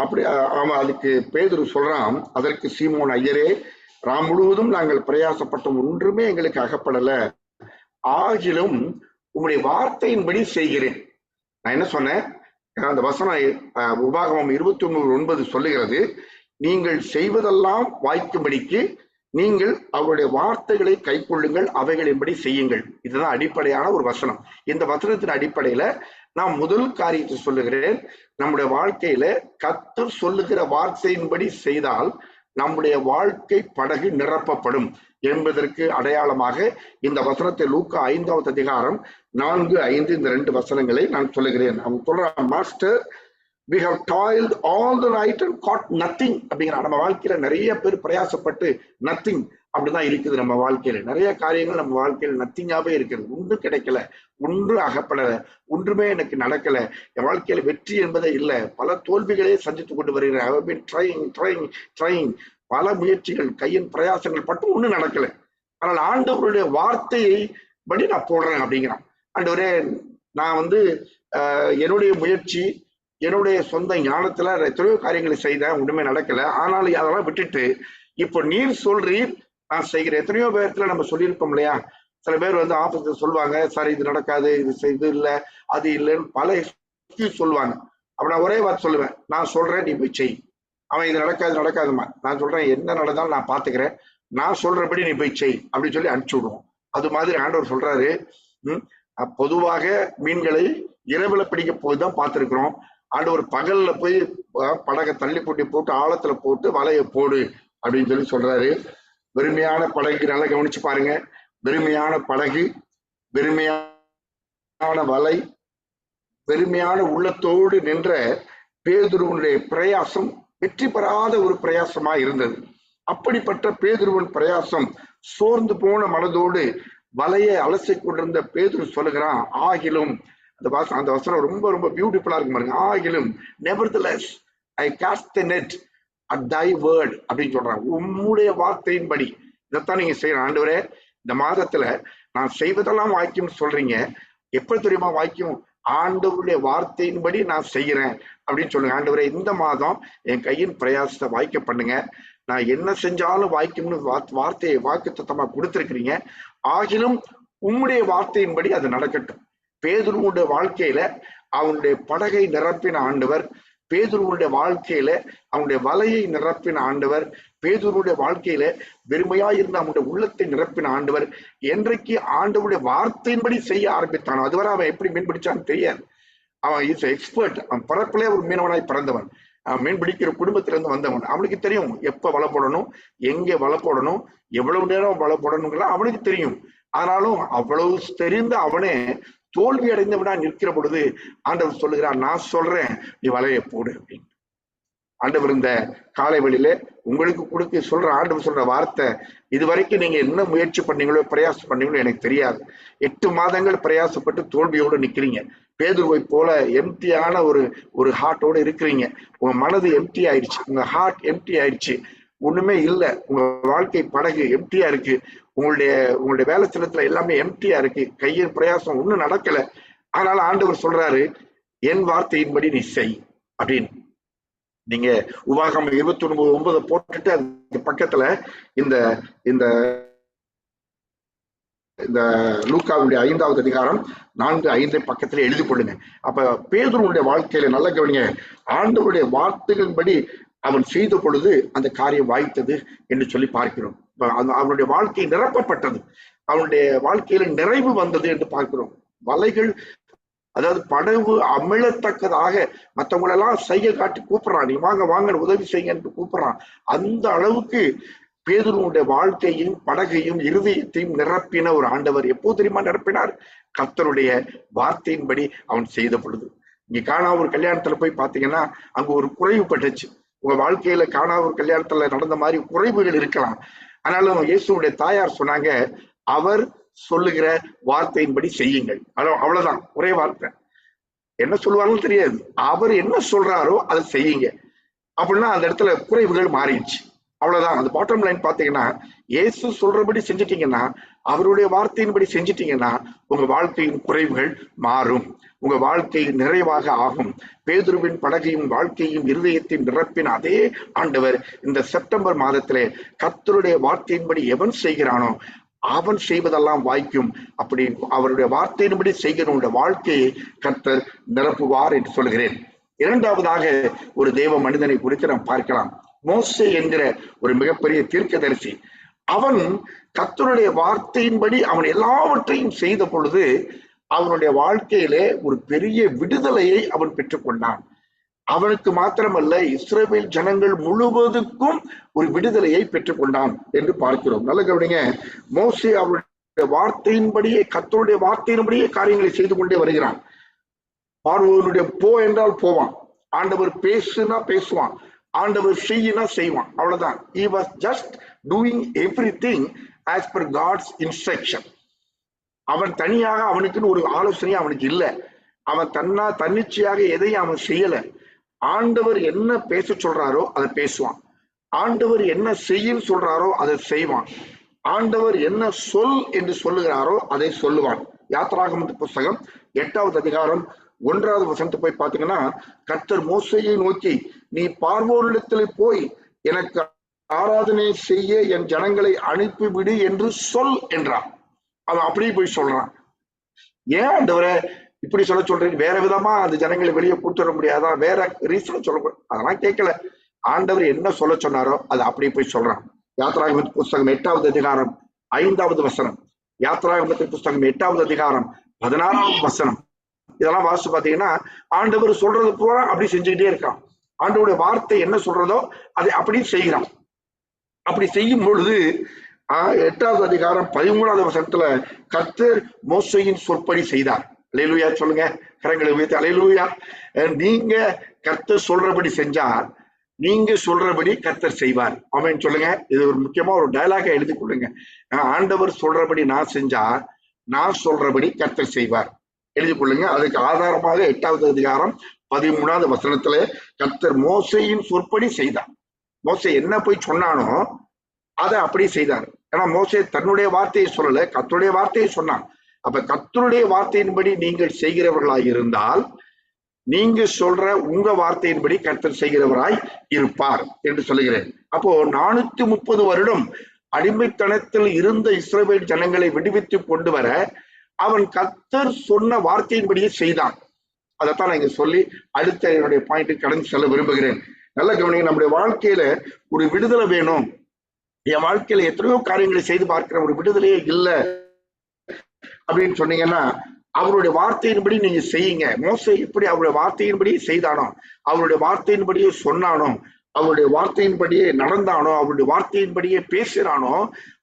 அப்படி அவன் அதுக்கு பேதுரு சொல்றான், அதற்கு சீமோன், ஐயரே, ராம் முழுவதும் நாங்கள் பிரயாசப்பட்டோம், ஒன்றுமே எங்களுக்கு அகப்படல, ஆகிலும் உங்களுடைய வார்த்தையின்படி செய்கிறேன். நான் என்ன சொன்னேன்? அந்த வசனம் உபாகமம் 21:9 சொல்லுகிறது, நீங்கள் செய்வதெல்லாம் வாய்க்கும்படிக்கு நீங்கள் அவருடைய வார்த்தைகளை கை கொள்ளுங்கள், அவைகளின்படி செய்யுங்கள். இதுதான் அடிப்படையான ஒரு வசனம். இந்த வசனத்தின் அடிப்படையில நான் முதல் காரியத்தை சொல்லுகிறேன், நம்முடைய வாழ்க்கையில கர்த்தர் சொல்லுகிற வார்த்தையின்படி செய்தால் நம்முடைய வாழ்க்கை படகு நிரப்பப்படும் என்பதற்கு அடையாளமாக இந்த வசனத்தை லூக்கா 5வது அதிகாரம் 4, 5 இந்த 2 வசனங்களை நான் சொல்லுகிறேன். அவன் சொல்றான், master, we have toiled all the night and caught nothing அப்படிங்கிற. நம்ம வாழ்க்கையில நிறைய பேர் பிரயாசப்பட்டு நத்திங் அப்படிதான் இருக்குது. நம்ம வாழ்க்கையில நிறைய காரியங்கள் நம்ம வாழ்க்கையில நத்திங்காவே இருக்குது. ஒன்றும் கிடைக்கல, ஒன்றும் அகப்படல, ஒன்றுமே எனக்கு நடக்கல, என் வாழ்க்கையில வெற்றி என்பதே இல்லை, பல தோல்விகளே சந்தித்து கொண்டு வருகிறேன். I have been trying பல முயற்சிகள், கையின் பிரயாசங்கள் பட்டு ஒன்றும் நடக்கல. ஆனால் ஆண்டவருடைய வார்த்தையை படி நான் போடுறேன் அப்படிங்கிறான். ஆண்டவரே, நான் என்னுடைய முயற்சி, என்னுடைய சொந்த ஞானத்துல எத்தனையோ காரியங்களை செய்தேன், ஒண்ணுமே நடக்கல. ஆனாலும் அதெல்லாம் விட்டுட்டு இப்போ நீர் சொல்றீர், நான் செய்கிறேன். எத்தனையோ பேர்த்துல நம்ம சொல்லியிருப்போம் இல்லையா? சில பேர் ஆபீஸ்ல சொல்லுவாங்க, சார் இது நடக்காது, இது இல்லை, அது இல்லைன்னு பல எக்ஸ்கியூஸ் சொல்லுவாங்க. அப்ப நான் ஒரே வார்த்தை சொல்லுவேன், நான் சொல்றேன், நீ போய் செய். அவன் இது நடக்காதுமா, நான் சொல்றேன், என்ன நடந்தாலும் நான் பாத்துக்கிறேன், நான் சொல்றபடி நீ போய் செய் அப்படின்னு சொல்லி அனுப்பிச்சு விடுவோம். அது மாதிரி ஆண்டவர் சொல்றாரு, பொதுவாக மீன்களை இரவுல பிடிக்க போய்தான் பார்த்திருக்கிறோம். ஆண்டவர் பகல்ல போய் படகை தள்ளி போட்டு ஆழத்துல போட்டு வலையை போடு அப்படின்னு சொல்லி சொல்றாரு. வெறுமையான படகு, நல்லா கவனிச்சு பாருங்க, வெறுமையான படகு, வெறுமையான வலை, வெறுமையான உள்ளத்தோடு நின்ற பேதுருவனுடைய பிரயாசம் வெற்றி பெறாத ஒரு பிரயாசமா இருந்தது. அப்படிப்பட்ட பேதுருவன் பிரயாசம் சோர்ந்து போன மனதோடு வலையை அலசி கொண்டிருந்த பேதுரு சொல்லுகிறான், ஆகிலும், அந்த வசனம் ரொம்ப ரொம்ப பியூட்டிஃபுல்லா இருக்கு பாருங்க, ஆகிலும் nevertheless I cast the net at thy word அப்படின்னு சொல்றான். உம்முடைய வார்த்தையின்படி இதைத்தான் நீங்க செய்யணும். ஆண்டவரே, இந்த மாதத்துல நான் செய்வதெல்லாம் வாய்க்கும்னு சொல்றீங்க, எப்படி தெரியுமா வாய்க்கும்? ஆண்டவருடைய வார்த்தையின்படி நான் செய்யறேன் அப்படின்னு சொல்லுங்க. ஆண்டவரே, இந்த மாதம் என் கையின் பிரயாசத்தை வாய்க்க பண்ணுங்க, நான் என்ன செஞ்சாலும் வாய்க்கும்னு வார்த்தையை வாக்குத்தத்தமா கொடுத்திருக்கிறீங்க, ஆகிலும் உம்முடைய வார்த்தையின்படி அது நடக்கட்டும். பேதுருவுடைய வாழ்க்கையில அவனுடைய படகை நிரப்பின ஆண்டவர், பேதுருவுடைய வாழ்க்கையில அவனுடைய வலையை நிரப்பின ஆண்டவர், பேதுருவுடைய வாழ்க்கையில வெறுமையாயிருந்த அவனுடைய உள்ளத்தை நிரப்பின ஆண்டவர், என்றைக்கு ஆண்டவருடைய வார்த்தையின்படி செய்ய ஆரம்பித்தானோ, அதுவரை அவன் எப்படி மீன் பிடிச்சான்னு தெரியாது. அவன் இஸ் எக்ஸ்பர்ட். அவன் பிறப்பிலே ஒரு மீனவனாய் பிறந்தவன், மீன் பிடிக்கிற குடும்பத்திலிருந்து வந்தவன். அவனுக்கு தெரியும் எப்ப வலை போடணும், எங்கே வலை போடணும், எவ்வளவு நேரம் வலை போடணுங்கிறத அவனுக்கு தெரியும். ஆனாலும் அவ்வளவு தெரிந்த அவனே தோல்வி அடைந்தவனா நிற்கிற பொழுது ஆண்டவர் சொல்லுகிறார், நான் சொல்றேன், நீ வலையை போடு அப்படின்னு. ஆண்டவர் இந்த காலை வெளியில உங்களுக்கு கொடுக்க சொல்ற ஆண்டவர் சொல்ற வார்த்தை, இதுவரைக்கும் நீங்க என்ன முயற்சி பண்ணீங்களோ, பிரயாசம் பண்ணீங்களோ எனக்கு தெரியாது. 8 மாதங்கள் பிரயாசப்பட்டு தோல்வியோடு நிக்கிறீங்க. பேதுருவை போல எம்டியான ஒரு ஹார்ட்டோட இருக்கிறீங்க. உங்க மனது எம்டி ஆயிடுச்சு, உங்க ஹார்ட் எம்டி ஆயிடுச்சு, ஒண்ணுமே இல்லை, உங்க வாழ்க்கை படகு எம்டியா இருக்கு, உங்களுடைய வேலை ஸ்தலத்துல எல்லாமே எம்டியா இருக்கு, கையின் பிரயாசம் ஒண்ணும் நடக்கல. அதனால ஆண்டவர் சொல்றாரு, என் வார்த்தையின்படி நீ செய் அப்படின்னு. நீங்க உபாகமம் 29:9 போட்டுட்டு அது பக்கத்துல இந்த இந்த இந்த லூக்காவுடைய 5வது அதிகாரம் 4, 5 பக்கத்துல எழுதி கொள்ளுங்க. அப்ப பேதுருவுடைய வாழ்க்கையில நல்ல கவனிங்க, ஆண்டவருடைய வார்த்தைகளின்படி அவன் செய்த பொழுது அந்த காரியம் வாய்த்தது என்று சொல்லி பார்க்கிறோம். அவனுடைய வாழ்க்கை நிரப்பப்பட்டது, அவனுடைய வாழ்க்கையில நிறைவு வந்தது என்று பார்க்கிறோம். வலைகள், அதாவது படகு அமிழத்தக்கதாக மற்றவங்களெல்லாம் செய்ய காட்டி கூப்பிடுறான், நீ வாங்க வாங்க உதவி செய்யுங்க என்று கூப்பிடுறான். அந்த அளவுக்கு பேதுருவுடைய வாழ்க்கையும் படகையும் இருதயத்தையும் நிரப்பின ஒரு ஆண்டவர். எப்போ தெரியுமா நிரப்பினார்? கர்த்தருடைய வார்த்தையின்படி அவன் செய்த பொழுது. இங்க காணாவூர் கல்யாணத்துல போய் பாத்தீங்கன்னா அங்க ஒரு குறைவு பட்டுச்சு. உங்க வாழ்க்கையில காணாவூர் கல்யாணத்துல நடந்த மாதிரி குறைவுகள் இருக்கலாம். ஆனாலும் இயேசுடைய தாயார் சொன்னாங்க, அவர் சொல்லுகிற வார்த்தையின்படி செய்யுங்கள். அவ்வளவுதான், ஒரே வார்த்தை. என்ன சொல்லுவாங்கன்னு தெரியாது, அவர் என்ன சொல்றாரோ அதை செய்யுங்க. அப்படின்னா அந்த இடத்துல குறைவுகள் மாறிடுச்சு. அவ்வளவுதான். அந்த பாட்டம் லைன் பாத்தீங்கன்னா, இயேசு சொல்றபடி செஞ்சிட்டீங்கன்னா, அவருடைய வார்த்தையின்படி செஞ்சிட்டீங்கன்னா உங்க வாழ்க்கையின் குறைவுகள் மாறும், உங்க வாழ்க்கை நிறைவாக ஆகும். பேதுருவின் படகையும் வாழ்க்கையும் இருதயத்தின் நிரப்பின் அதே ஆண்டவர் இந்த செப்டம்பர் மாதத்திலே கர்த்தருடைய வார்த்தையின்படி எவன் செய்கிறானோ அவன் செய்வதெல்லாம் வாய்க்கும். அப்படி அவருடைய வார்த்தையின்படி செய்கிற வாழ்க்கையை கர்த்தர் நிரப்புவார் என்று சொல்கிறேன். இரண்டாவதாக ஒரு தேவ மனிதனை குறித்து நாம் பார்க்கலாம். மோசே என்கிற ஒரு மிகப்பெரிய தீர்க்கதரிசி. அவன் கர்த்தருடைய வார்த்தையின்படி அவன் எல்லாவற்றையும் செய்த பொழுது அவனுடைய வாழ்க்கையிலே ஒரு பெரிய விடுதலையை அவன் பெற்றுக்கொண்டான். அவனுக்கு மாத்திரமல்ல, இஸ்ரவேல் ஜனங்கள் முழுவதுக்கும் ஒரு விடுதலையை பெற்றுக்கொண்டான் என்று பார்க்கிறோம். நல்ல கவனிங்க. மோசே அவருடைய வார்த்தையின்படியே கர்த்தருடைய வார்த்தையின்படியே காரியங்களை செய்து கொண்டே வருகிறான். பார்வோனுடைய போ என்றால் போவான், ஆண்டவர் பேசுனா பேசுவான், ஆண்டவர் செய்யினா செய்வான். அவ்வளவுதான். He was just doing everything as per God's instruction. அவன் தனியாக அவனுக்குன்னு ஒரு ஆலோசனை அவனுக்கு இல்லை. அவன் தன்னிச்சையாக எதையும் அவன் செய்யல. ஆண்டவர் என்ன பேச சொல்றாரோ அதை பேசுவான், ஆண்டவர் என்ன செய்யும் சொல்றாரோ அதை செய்வான், ஆண்டவர் என்ன சொல் என்று சொல்லுகிறாரோ அதை சொல்லுவான். யாத்திராகம புஸ்தகம் 8வது அதிகாரம் 1வது வசனத்தை போய் பார்த்தீங்கன்னா, கர்த்தர் மோசேயை நோக்கி, நீ பார்வோனிடத்தில் போய் எனக்கு ஆராதனை செய்ய என் ஜனங்களை அனுப்பிவிடு என்று சொல் என்றான். அவன் அப்படியே போய் சொல்றான். ஏன் ஆண்டவரே இப்படி சொல்றீங்க? வேற விதமா அந்த ஜனங்களை வெளியே கூட்டு வர முடியாதா? வேற ரீசன் சொல்ல? அதெல்லாம் கேட்கல. ஆண்டவர் என்ன சொல்ல சொன்னாரோ அதை அப்படியே போய் சொல்றான். யாத்திராகம புஸ்தகம் 8வது அதிகாரம் 5வது வசனம், யாத்திராகமத்தின் புஸ்தகம் 8வது அதிகாரம் 16வது வசனம், இதெல்லாம் வாசிச்சு பாத்தீங்கன்னா ஆண்டவர் சொல்றது பூரா அப்படி செஞ்சுக்கிட்டே இருக்கான். ஆண்டவருடைய வார்த்தை என்ன சொல்றதோ அதை அப்படி செய்கிறான். அப்படி செய்யும் பொழுது 8வது அதிகாரம் 13வது வசனத்துல கர்த்தர் மோசேயின் சொற்படி செய்தார். அல்லேலூயா சொல்லுங்க, கரங்களை உயர்த்தி அல்லேலூயா. நீங்க கர்த்தர் சொல்றபடி செஞ்சார், நீங்க சொல்றபடி கர்த்தர் செய்வார். ஆமென் சொல்லுங்க. இது ஒரு முக்கியமா ஒரு டயலாக எழுதி கொள்ளுங்க. ஆண்டவர் சொல்றபடி நான் செஞ்சா நான் சொல்றபடி கர்த்தர் செய்வார். எழுதி கொள்ளுங்க. அதுக்கு ஆதாரமாக 8வது அதிகாரம் 13வது வசனத்துல கர்த்தர் மோசேயின் சொற்படி செய்தார். மோசே என்ன போய் சொன்னானோ அதை அப்படி செய்தார். ஏன்னா மோசே தன்னுடைய வார்த்தையை சொல்லல, கர்த்தருடைய வார்த்தையை சொன்னான். அப்ப கர்த்தருடைய வார்த்தையின்படி நீங்கள் செய்கிறவர்களாய் இருந்தால் நீங்க சொல்ற உங்க வார்த்தையின்படி கர்த்தர் செய்கிறவராய் இருப்பார் என்று சொல்லுகிறேன். அப்போ 430 வருடம் அடிமைத்தனத்தில் இருந்த இஸ்ரவேல் ஜனங்களை விடுவித்து கொண்டு வர அவன் கர்த்தர் சொன்ன வார்த்தையின்படியே செய்தான். அதைத்தான் நான் இங்க சொல்லி அடுத்த என்னுடைய பாயிண்ட் கடந்து செல்ல விரும்புகிறேன். நல்ல கவனிங்க. நம்முடைய வாழ்க்கையில ஒரு விடுதலை வேணும். என் வாழ்க்கையில எத்தனையோ காரியங்களை செய்து பார்க்கிற ஒரு விடுதலையே இல்லை அப்படின்னு சொன்னீங்கன்னா அவருடைய வார்த்தையின்படி நீங்க செய்யுங்க. மோசே எப்படி அவருடைய வார்த்தையின்படி செய்தானோ, அவருடைய வார்த்தையின்படியே சொன்னானோ, அவருடைய வார்த்தையின்படியே நடந்தானோ, அவருடைய வார்த்தையின்படியே பேசுறானோ,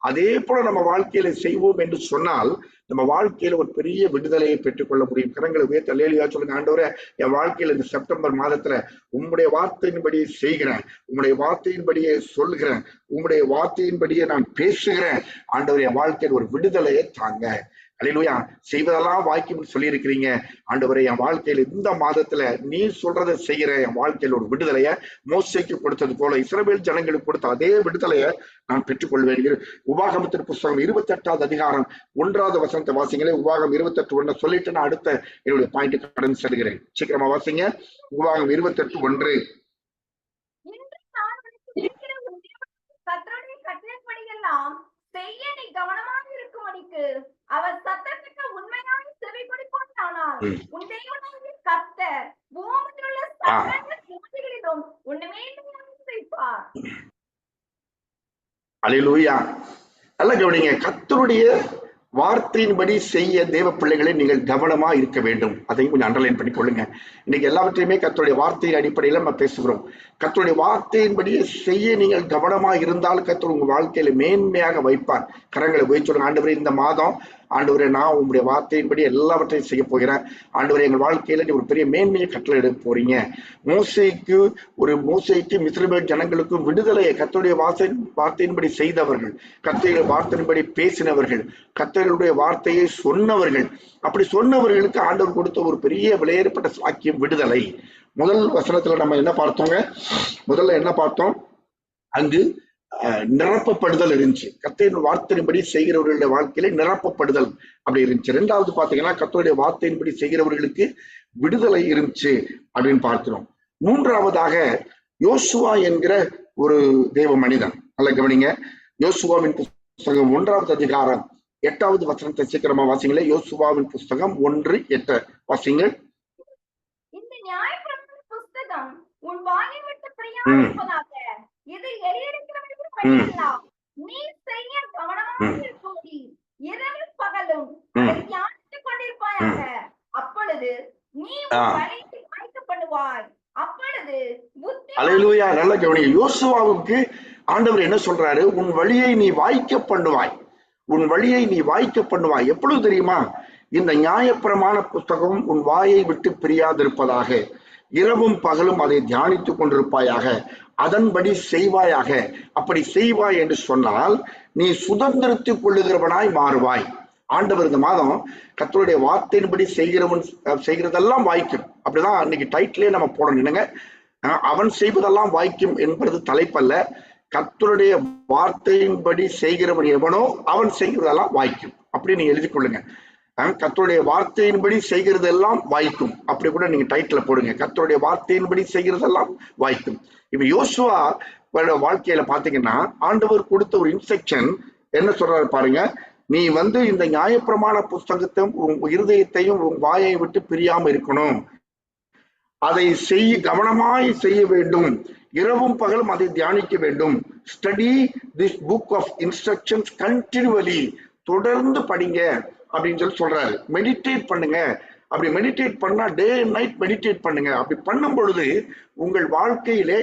அதே போல நம்ம வாழ்க்கையில செய்வோம் என்று சொன்னால் நம்ம வாழ்க்கையில ஒரு பெரிய விடுதலையை பெற்றுக்கொள்ள முடியும். கரங்களை உயர்த்தி அல்லேலூயா சொல்லுங்க. ஆண்டவரே, என் வாழ்க்கையில இந்த செப்டம்பர் மாதத்துல உம்முடைய வார்த்தையின்படியே செய்கிறேன், உம்முடைய வார்த்தையின்படியே சொல்லுகிறேன், உம்முடைய வார்த்தையின்படியே நான் பேசுகிறேன். ஆண்டவர் என் வாழ்க்கையில் ஒரு விடுதலையை தாங்க. அல்லேலூயா. செய்வதெல்லாம் வாய்க்கும் சொல்லி இருக்கிறீங்க. ஆண்டவரே, என் வாழ்க்கையில இந்த மாதத்துல நீ சொல்றதை செய்கிற என் வாழ்க்கையில் ஒரு விடுதலையை மோசேக்கு கொடுத்தது போல இஸ்ரவேல் ஜனங்களுக்கு கொடுத்த அதே விடுதலையை நான் பெற்றுக்கொள்வேன். உபாகமத்தின் புஸ்தகம் 28வது அதிகாரம் 1வது வசனத்தை வாசிங்களே. உபாகம் 28:1 சொல்லிட்டு நான் அடுத்த என்னுடைய பாயிண்ட் கடந்து செல்கிறேன். சீக்கிரமா வாசிங்க. உபாகம் 28:1. கர்த்தருடைய கட்டளைப்படியெல்லாம் செய்ய நீ கவனமாக இருக்கும்படிக்கு அவர் சத்தத்துக்கு உண்மையாக செவி கொடுப்பானால் உன் தேவனாகிய கர்த்தர் பூமியில் உள்ள சகல ஜாதிகளிலும் உன்னை மேன்மையாக செய்வார். அல்லேலூயா. நல்ல கவனிங்க. கர்த்தருடைய வார்த்தையின்படி செய்ய தேவ பிள்ளைகளை நீங்கள் கவனமா இருக்க வேண்டும். அதையும் கொஞ்சம் அண்டர்லைன் பண்ணி கொள்ளுங்க. இன்னைக்கு எல்லாவற்றையுமே கர்த்தருடைய வார்த்தையின் அடிப்படையில் நம்ம பேசுகிறோம். கர்த்தருடைய வார்த்தையின்படி செய்ய நீங்கள் கவனமா இருந்தால் கர்த்தர் உங்க வாழ்க்கையில மேன்மையாக வைப்பார். கரங்களை போய் சொல்லுங்க. ஆண்டவரே, இந்த மாதம் ஆண்டவரே நான் உங்களுடைய வார்த்தையின்படி எல்லாவற்றையும் செய்ய போகிறேன். ஆண்டவரே, எங்கள் வாழ்க்கையில நீ ஒரு பெரிய மேன்மையை கட்டளை எடுக்க போறீங்க. மோசேக்கும் இஸ்ரவேல் ஜனங்களுக்கும் விடுதலையை கர்த்தருடைய வார்த்தையின்படி செய்தவர்கள், கர்த்தருடைய வார்த்தையின்படி பேசினவர்கள், கர்த்தருடைய வார்த்தையை சொன்னவர்கள், அப்படி சொன்னவர்களுக்கு ஆண்டவர் கொடுத்த ஒரு பெரிய விலையேறப்பட்ட சாக்கியம் விடுதலை. முதல் வசனத்துல நம்ம என்ன பார்த்தோங்க? முதல்ல என்ன பார்த்தோம்? அங்கு நிரப்பப்படுதல் இருந்துச்சு. கர்த்தரின் வார்த்தையின்படி செய்கிறவர்களுடைய வாழ்க்கையில நிரப்பப்படுதல் அப்படி இருந்துச்சு. ரெண்டாவது பாத்தீங்கன்னா கர்த்தருடைய வார்த்தையின்படி செய்கிறவர்களுக்கு விடுதலை இருந்துச்சு அப்படின்னு பார்க்கிறோம். மூன்றாவதாக யோசுவா என்கிற ஒரு தேவ மனிதன். நல்ல கவனிங்க. யோசுவாவின் புஸ்தகம் 1வது அதிகாரம் 8வது வசனத்தை சீக்கிரமா வாசிங்களே. யோசுவாவின் புஸ்தகம் 1:8 வாசிங்கள். இந்த நியாயப்பிரமாண புஸ்தகம் உன் வாயை விட்டு பிரியாதிருப்பதாக. இது எளியிருக்கிறவர்களுக்கு படிக்கலாம். நீ செய்ய கவனமாக இருக்கும்படி இரவும் பகலும் அதை தியானித்துக் கொண்டிருப்பாயாக. அப்பொழுது நீ உன் வழியை வாய்க்க பண்ணுவாய். அப்பொழுது புத்தி. அல்லேலூயா. நல்ல கவனிங்க. யோசுவாவுக்கு ஆண்டவர் என்ன சொல்றாரு? உன் வழியை நீ வாய்க்க பண்ணுவாய். உன் வழியை நீ வாய்க்க பண்ணுவாய். எப்பொழுது தெரியுமா? இந்த நியாயப்பிரமாண புஸ்தகம் உன் வாயை விட்டு பிரியாதிருப்பதாக. இரவும் பகலும் அதை தியானித்துக் கொண்டிருப்பாயாக. அதன்படி செய்வாயாக. அப்படி செய்வாய் என்று சொன்னால் நீ சுதந்திரத்துக் கொள்ளுகிறவனாய் மாறுவாய். ஆண்டவர் இந்த மாதம் கர்த்தருடைய வார்த்தையின்படி செய்கிறதெல்லாம் வாய்க்கும். அப்படிதான் அன்னைக்கு டைட்டிலே நம்ம போடணும். என்னங்க, அவன் செய்வதெல்லாம் வாய்க்கும் என்பது தலைப்பல்ல. கர்த்தருடைய வார்த்தையின்படி செய்கிறவன் எவனோ அவன் செய்கிறதெல்லாம் வாய்க்கும். அப்படி நீங்க எழுதி கொள்ளுங்க. கர்த்தருடைய வார்த்தையின்படி செய்கிறதெல்லாம் வாய்க்கும். அப்படி கூட நீங்க டைட்டில் போடுங்க. கர்த்தருடைய வார்த்தையின்படி செய்கிறதெல்லாம் வாய்க்கும். இப்ப யோசுவா வாழ்க்கையில பாத்தீங்கன்னா ஆண்டவர் கொடுத்த ஒரு இன்ஸ்ட்ரக்ஷன் என்ன சொல்றாரு பாருங்க. நீ இந்த நியாயப்பிரமாண புஸ்தகத்தையும் உன் இருதயத்தையும் உன் வாயை விட்டு பிரியாம இருக்கணும். அதை கவனமாய் செய்ய வேண்டும். இரவும் பகலும் அதை தியானிக்க வேண்டும். Study this book of instructions continually. தொடர்ந்து படிங்க அப்படின்னு சொல்றாரு. மெடிடேட் பண்ணுங்க. அப்படி மெடிடேட் பண்ணா டே அண்ட் நைட் மெடிடேட் பண்ணுங்க. அப்படி பண்ணும் பொழுது உங்கள் வாழ்க்கையிலே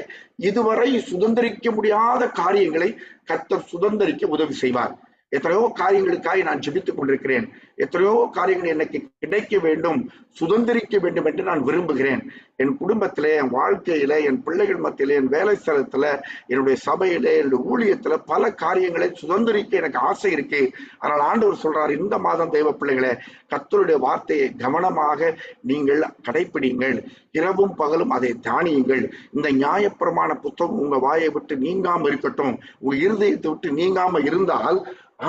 இதுவரை சுதந்திரிக்க முடியாத காரியங்களை கர்த்தர் சுதந்திரிக்க உதவி செய்வார். எத்தனையோ காரியங்களுக்காக நான் ஜெபித்துக் கொண்டிருக்கிறேன். எத்தனையோ காரியங்கள் எனக்கு கிடைக்க வேண்டும், சுதந்திரிக்க வேண்டும் என்று நான் விரும்புகிறேன். என் குடும்பத்திலே, என் வாழ்க்கையில, என் பிள்ளைகள் மத்தியில, என் வேலை ஸ்தலத்துல, என்னுடைய சபையில, என்னுடைய ஊழியத்துல பல காரியங்களை சுதந்திரிக்க எனக்கு ஆசை இருக்கு. ஆனால் ஆண்டவர் சொல்றாரு, இந்த மாதம் தெய்வ பிள்ளைகளே, கர்த்தருடைய வார்த்தையை கவனமாக நீங்கள் கடைபிடிங்கள். இரவும் பகலும் அதை தியானியுங்கள். இந்த நியாயப்பிரமாண புத்தகம் உங்க வாயை விட்டு நீங்காம இருக்கட்டும். உங்க இருதயத்தை விட்டு நீங்காம இருந்தால்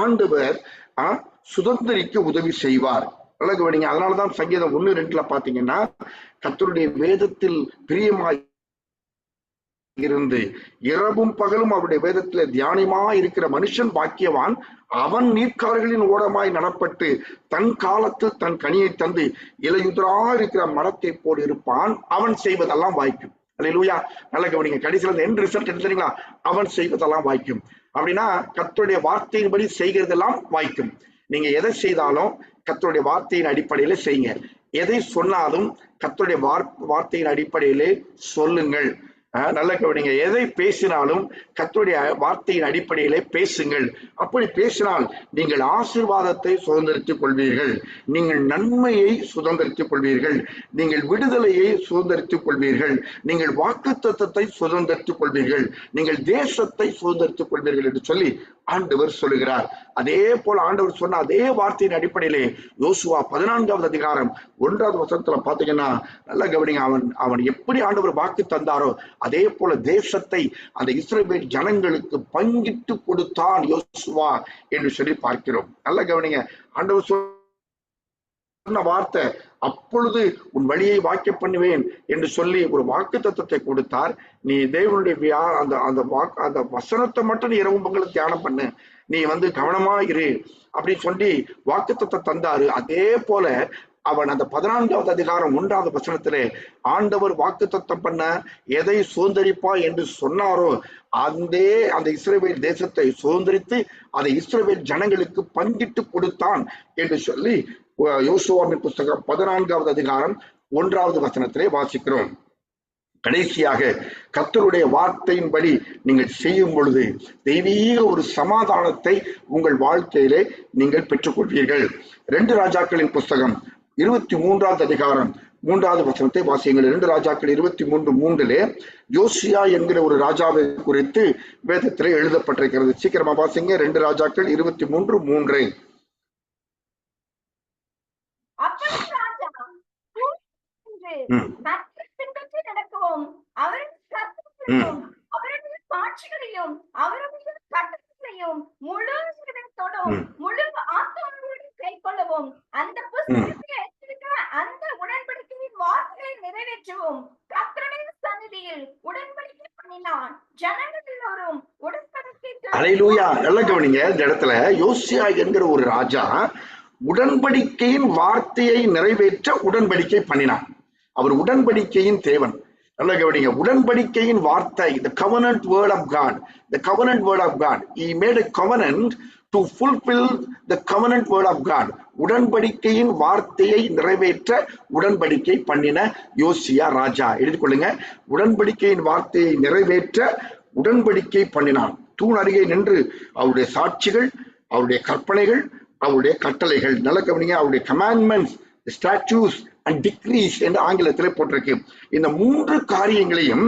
ஆண்டவர் சுதந்திரிக்க உதவி செய்வார். நல்ல கவனிங்க. அதனாலதான் சங்கீதம் 1:2 பாத்தீங்கன்னா கர்த்தருடைய வேதத்தில் பிரியமாய் இருந்து இரவும் பகலும் அவருடைய வேதத்துல தியானமா இருக்கிற மனுஷன் பாக்கியவான். அவன் நீர்க்கால்களின் ஓரமாய் நடப்பட்டு தன் காலத்தில் தன் கனியை தந்து இலையுதிரா இருக்கிற மரத்தை போல் இருப்பான். அவன் செய்வதெல்லாம் வாய்க்கும். அல்லேலூயா. நல்ல கவனிங்க. கடைசியில எண்ட் ரிசல்ட் என்ன தெரியுங்களா? அவன் செய்வதெல்லாம் வாய்க்கும். அப்படின்னா கர்த்தருடைய வார்த்தையின்படி செய்கிறதெல்லாம் வாய்க்கும். நீங்க எதை செய்தாலும் கர்த்தருடைய வார்த்தையின் அடிப்படையில செய்யுங்க. எதை சொன்னாலும் கர்த்தருடைய வார்த்தையின் அடிப்படையிலே சொல்லுங்கள். நல்ல கவனிங்க. எதை பேசினாலும் கர்த்தருடைய வார்த்தையின் அடிப்படையிலே பேசுங்கள். அப்படி பேசினால் நீங்கள் ஆசீர்வாதத்தை சுதந்திரித்துக் கொள்வீர்கள். நீங்கள் நன்மையை சுதந்திரித்துக் கொள்வீர்கள். நீங்கள் விடுதலையை சுதந்திரித்துக் கொள்வீர்கள். நீங்கள் வாக்குத்தத்தத்தை சுதந்திரித்துக் கொள்வீர்கள். நீங்கள் தேசத்தை சுதந்திரித்துக் கொள்வீர்கள் என்று சொல்லி ஆண்டவர் சொல்லுகிறார். அதே போல ஆண்டவர் சொன்ன அதே வார்த்தையின் அடிப்படையிலே யோசுவா 14வது அதிகாரம் 1வது வசனத்துல பாத்தீங்கன்னா நல்ல கவனிங்க. அவன் எப்படி ஆண்டவர் வாக்கு தந்தாரோ அதே போல தேசத்தை அந்த இஸ்ரவேல் ஜனங்களுக்கு பங்கிட்டு கொடுத்தான் யோசுவா என்று சொல்லி பார்க்கிறோம். நல்ல கவனிங்க. ஆண்டவர் சொன்ன வார்த்தை, அப்பொழுது உன் வழியை வாக்கிய பண்ணுவேன் என்று சொல்லி ஒரு வாக்கு தத்தத்தை கொடுத்தார். நீ தேவனுடைய அந்த வசனத்தை மட்டும் நீ இரவும் பகலும் தியானம் பண்ணு, நீ கவனமா இரு அப்படின்னு சொல்லி வாக்கு தத்தம் தந்தாரு. அதே போல அவன் அந்த 14வது அதிகாரம் 1வது வசனத்திலே ஆண்டவர் வாக்கு தத்தம் பண்ண எதை சுதந்திரிப்பா என்று சொன்னாரோ அந்த இஸ்ரவேல் தேசத்தை சுதந்திரித்து அதை இஸ்ரவேல் ஜனங்களுக்கு பங்கிட்டு கொடுத்தான் என்று சொல்லி யோசுவாவின் புஸ்தகம் 14வது அதிகாரம் 1வது வசனத்திலே வாசிக்கிறோம். கடைசியாக கர்த்தருடைய வார்த்தையின்படி நீங்கள் செய்யும் பொழுது தெய்வீக ஒரு சமாதானத்தை உங்கள் வாழ்க்கையிலே நீங்கள் பெற்றுக்கொள்வீர்கள். 2 ராஜாக்களின் புஸ்தகம் 23வது அதிகாரம் 3வது வசனத்தை வாசியுங்கள். 2 ராஜாக்கள் 23:3 யோசியா என்கிற ஒரு ராஜாவை குறித்து வேதத்திலே எழுதப்பட்டிருக்கிறது. சீக்கிரமா வாசிங்க. 2 ராஜாக்கள் 23:3. நடக்கவும் அவருடைய கற்பனைகளையும் அவருடைய சாட்சிகளையும் அவருடைய கட்டளைகளையும் முழு இதயத்தோடும் முழு ஆத்மாவோடும் கைக்கொள்ளவும் அந்த புஸ்தகத்தில் எழுதியிருக்கிற அந்த உடன்படிக்கையின் வார்த்தையை நிறைவேற்றவும் கர்த்தருடைய சந்நிதியில் உடன்படிக்கை பண்ணினான். ஜனங்கள் எல்லோரும் உடன்படிக்கை. அல்லேலூயா. நல்லா கவனிங்க. இந்த இடத்துல யோசியா என்கிற ஒரு ராஜா உடன்படிக்கையின் வார்த்தையை நிறைவேற்ற உடன்படிக்கை பண்ணினான். அவர் உடன்படிக்கையின் தேவன். நல்லா கவனிங்க. உடன்படிக்கையின் வார்த்தை, the covenant word of God, the covenant word of God. He made a covenant to fulfill the covenant word of God. உடன்படிக்கையின் வார்த்தையை நிறைவேற்ற உடன்படிக்கை பண்ணின யோசியா ராஜா. எழுதிக் கொள்ளுங்க. உடன்படிக்கையின் வார்த்தையை நிறைவேற்ற உடன்படிக்கை பண்ணினான். தூண் அருகே நின்று அவருடைய சாட்சிகள், அவருடைய கற்பனைகள், அவருடைய கட்டளைகள். நல்ல கவனிங்க. அவருடைய கமாண்ட்மெண்ட்ஸ், ஸ்டாட்யூஸ் அண்ட் டிக்ரீஸ் என்று ஆங்கிலத்திலே போட்டிருக்கு. இந்த 3 காரியங்களையும்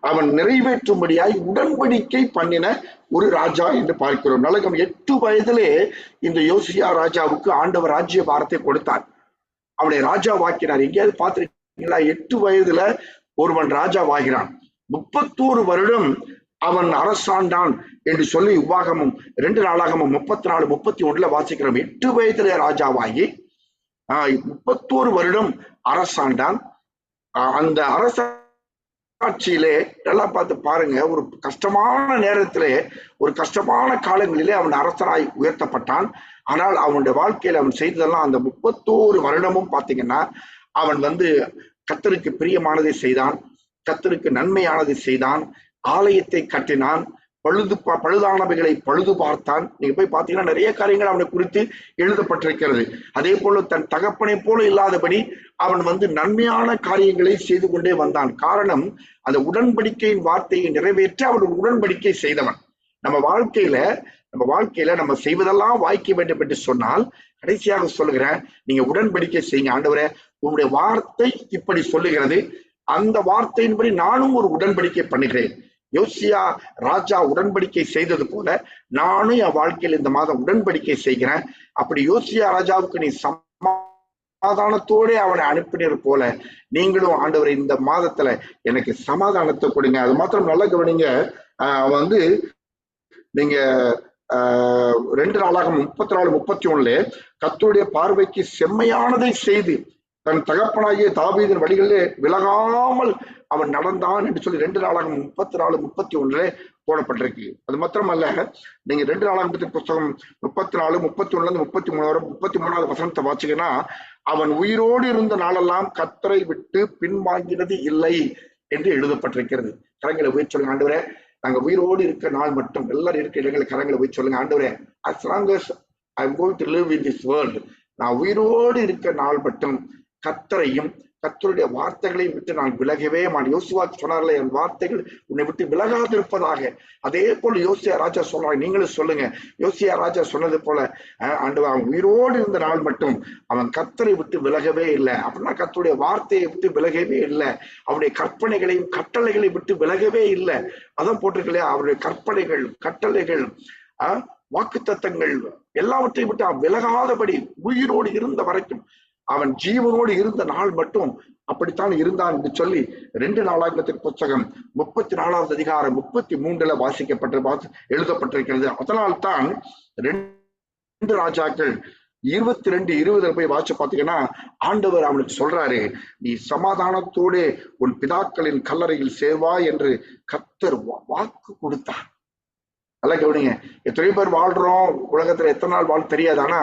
அவன் நிறைவேற்றும்படியாய் உடன்படிக்கை பண்ணின ஒரு ராஜா என்று பார்க்கிறோம். நல்ல 8 வயதிலே இந்த யோசியா ராஜாவுக்கு ஆண்டவர் ராஜ்ய பாரத்தை கொடுத்தார். அவனை ராஜா வாக்கினார். எங்கேயாவது பார்த்திருக்கீங்களா? 8 வயதுல ஒருவன் ராஜாவாகிறான். 31 வருடம் அவன் அரசாண்டான் என்று சொல்லி உபாகமும் 2 நாளாகமும் 34, 31 வாசிக்கிறோம். 8 வயதிலே ராஜாவாகி 31 வருடம் அரசாண்டான். அந்த அரசாட்சியிலே நல்லா பார்த்து பாருங்க, ஒரு கஷ்டமான நேரத்திலே, ஒரு கஷ்டமான காலங்களிலே அவன் அரசனாய் உயர்த்தப்பட்டான். ஆனால் அவனுடைய வாழ்க்கையில அவன் செய்ததெல்லாம் அந்த 31 வருடமும் பார்த்தீங்கன்னா அவன் கர்த்தருக்கு பிரியமானதை செய்தான், கர்த்தருக்கு நன்மையானதை செய்தான், ஆலயத்தை கட்டினான், பழுதானவைகளை பழுது பார்த்தான். நீங்க போய் பார்த்தீங்கன்னா நிறைய காரியங்கள் அவனை குறித்து எழுதப்பட்டிருக்கிறது. அதே போல தன் தகப்பனை போல இல்லாதபடி அவன் நன்மையான காரியங்களை செய்து கொண்டே வந்தான். காரணம், அந்த உடன்படிக்கையின் வார்த்தையை நிறைவேற்ற அவன் உடன்படிக்கை செய்தவன். நம்ம வாழ்க்கையில நம்ம செய்வதெல்லாம் வாய்க்க வேண்டும் என்று சொன்னால், கடைசியாக சொல்லுகிறேன், நீங்க உடன்படிக்கை செய்யுங்க. ஆண்டவரே, உங்களுடைய வார்த்தை இப்படி சொல்லுகிறது, அந்த வார்த்தையின்படி நானும் ஒரு உடன்படிக்கை பண்ணுகிறேன். யோசியா ராஜா உடன்படிக்கை செய்தது போல நானும் என் வாழ்க்கையில் இந்த மாதம் உடன்படிக்கை செய்கிறேன். அப்படி யோசியா ராஜாவுக்கு நீ சமாதானத்தோட அவனை அனுப்பினர் போல நீங்களும் ஆண்டவரை இந்த மாதத்துல எனக்கு சமாதானத்தை கொடுங்க. அது மாத்திரம் நல்ல கவனிங்க. நீங்க 2 நாளாகமும் 34, 31 கர்த்தருடைய பார்வைக்கு செம்மையானதை செய்து தன் தகப்பனாகிய தாவீதின் வழிகளிலே விலகாமல் அவன் நடந்தான் என்று சொல்லி 2 நாளாகமும் 34, 31 போடப்பட்டிருக்கு. அது மாத்திரமல்ல, நீங்க 2 நாளாகமத்தின் புத்தகம் 34, 31 33வது வசனத்தை வாசிங்கன்னா, அவன் உயிரோடு இருந்த நாளெல்லாம் கர்த்தரை விட்டு பின்வாங்கினது இல்லை என்று எழுதப்பட்டிருக்கிறது. கரங்களை போய் சொல்லுங்க. ஆண்டவரே, நாங்க உயிரோடு இருக்க நாள் மட்டும், எல்லாரும் இருக்க இடங்களை கரங்களை போய் சொல்லுங்க. ஆண்டவரே, as long as I'm going to live in this world, நான் உயிரோடு இருக்க நாள் மட்டும் கர்த்தரையும் கர்த்தருடைய வார்த்தைகளையும் விட்டு நான் விலகவே மாட்டேன். யோசுவா சொன்னார்ல, என் வார்த்தைகள் உன்னை விட்டு விலகாது இருப்பதாக. அதே போல யோசியா ராஜா சொல்றாங்க. நீங்களும் சொல்லுங்க. யோசியா ராஜா சொன்னது போல, ஆண்டவர் அவன் உயிரோடு இருந்த நாள் மட்டும் அவன் கர்த்தரை விட்டு விலகவே இல்லை. அப்படின்னா கர்த்தருடைய வார்த்தையை விட்டு விலகவே இல்லை, அவருடைய கற்பனைகளையும் கட்டளைகளையும் விட்டு விலகவே இல்லை. அதான் போட்டிருக்கலையா, அவருடைய கற்பனைகள், கட்டளைகள், வாக்குத்தத்தங்கள் எல்லாவற்றையும் விட்டு அவன் விலகாதபடி உயிரோடு இருந்த வரைக்கும், அவன் ஜீவனோடு இருந்த நாள் மட்டும் அப்படித்தான் இருந்தான் என்று சொல்லி 2 நாளாகமத்தின் புத்தகம் 34வது அதிகாரம் 33 எழுதப்பட்டிருக்கிறது. அதனால்தான் 2 ராஜாக்கள் 22:20 போய் வாசிச்சு பார்த்தீங்கன்னா, ஆண்டவர் அவனுக்கு சொல்றாரு, நீ சமாதானத்தோடு உன் பிதாக்களின் கல்லறையில் சேர்வாய் என்று கர்த்தர் வாக்கு கொடுத்தார். நல்லா கவனிங்க. எத்தனை பேர் வாழ்றோம் உலகத்துல, எத்தனை நாள் வாழ் தெரியாது. ஆனா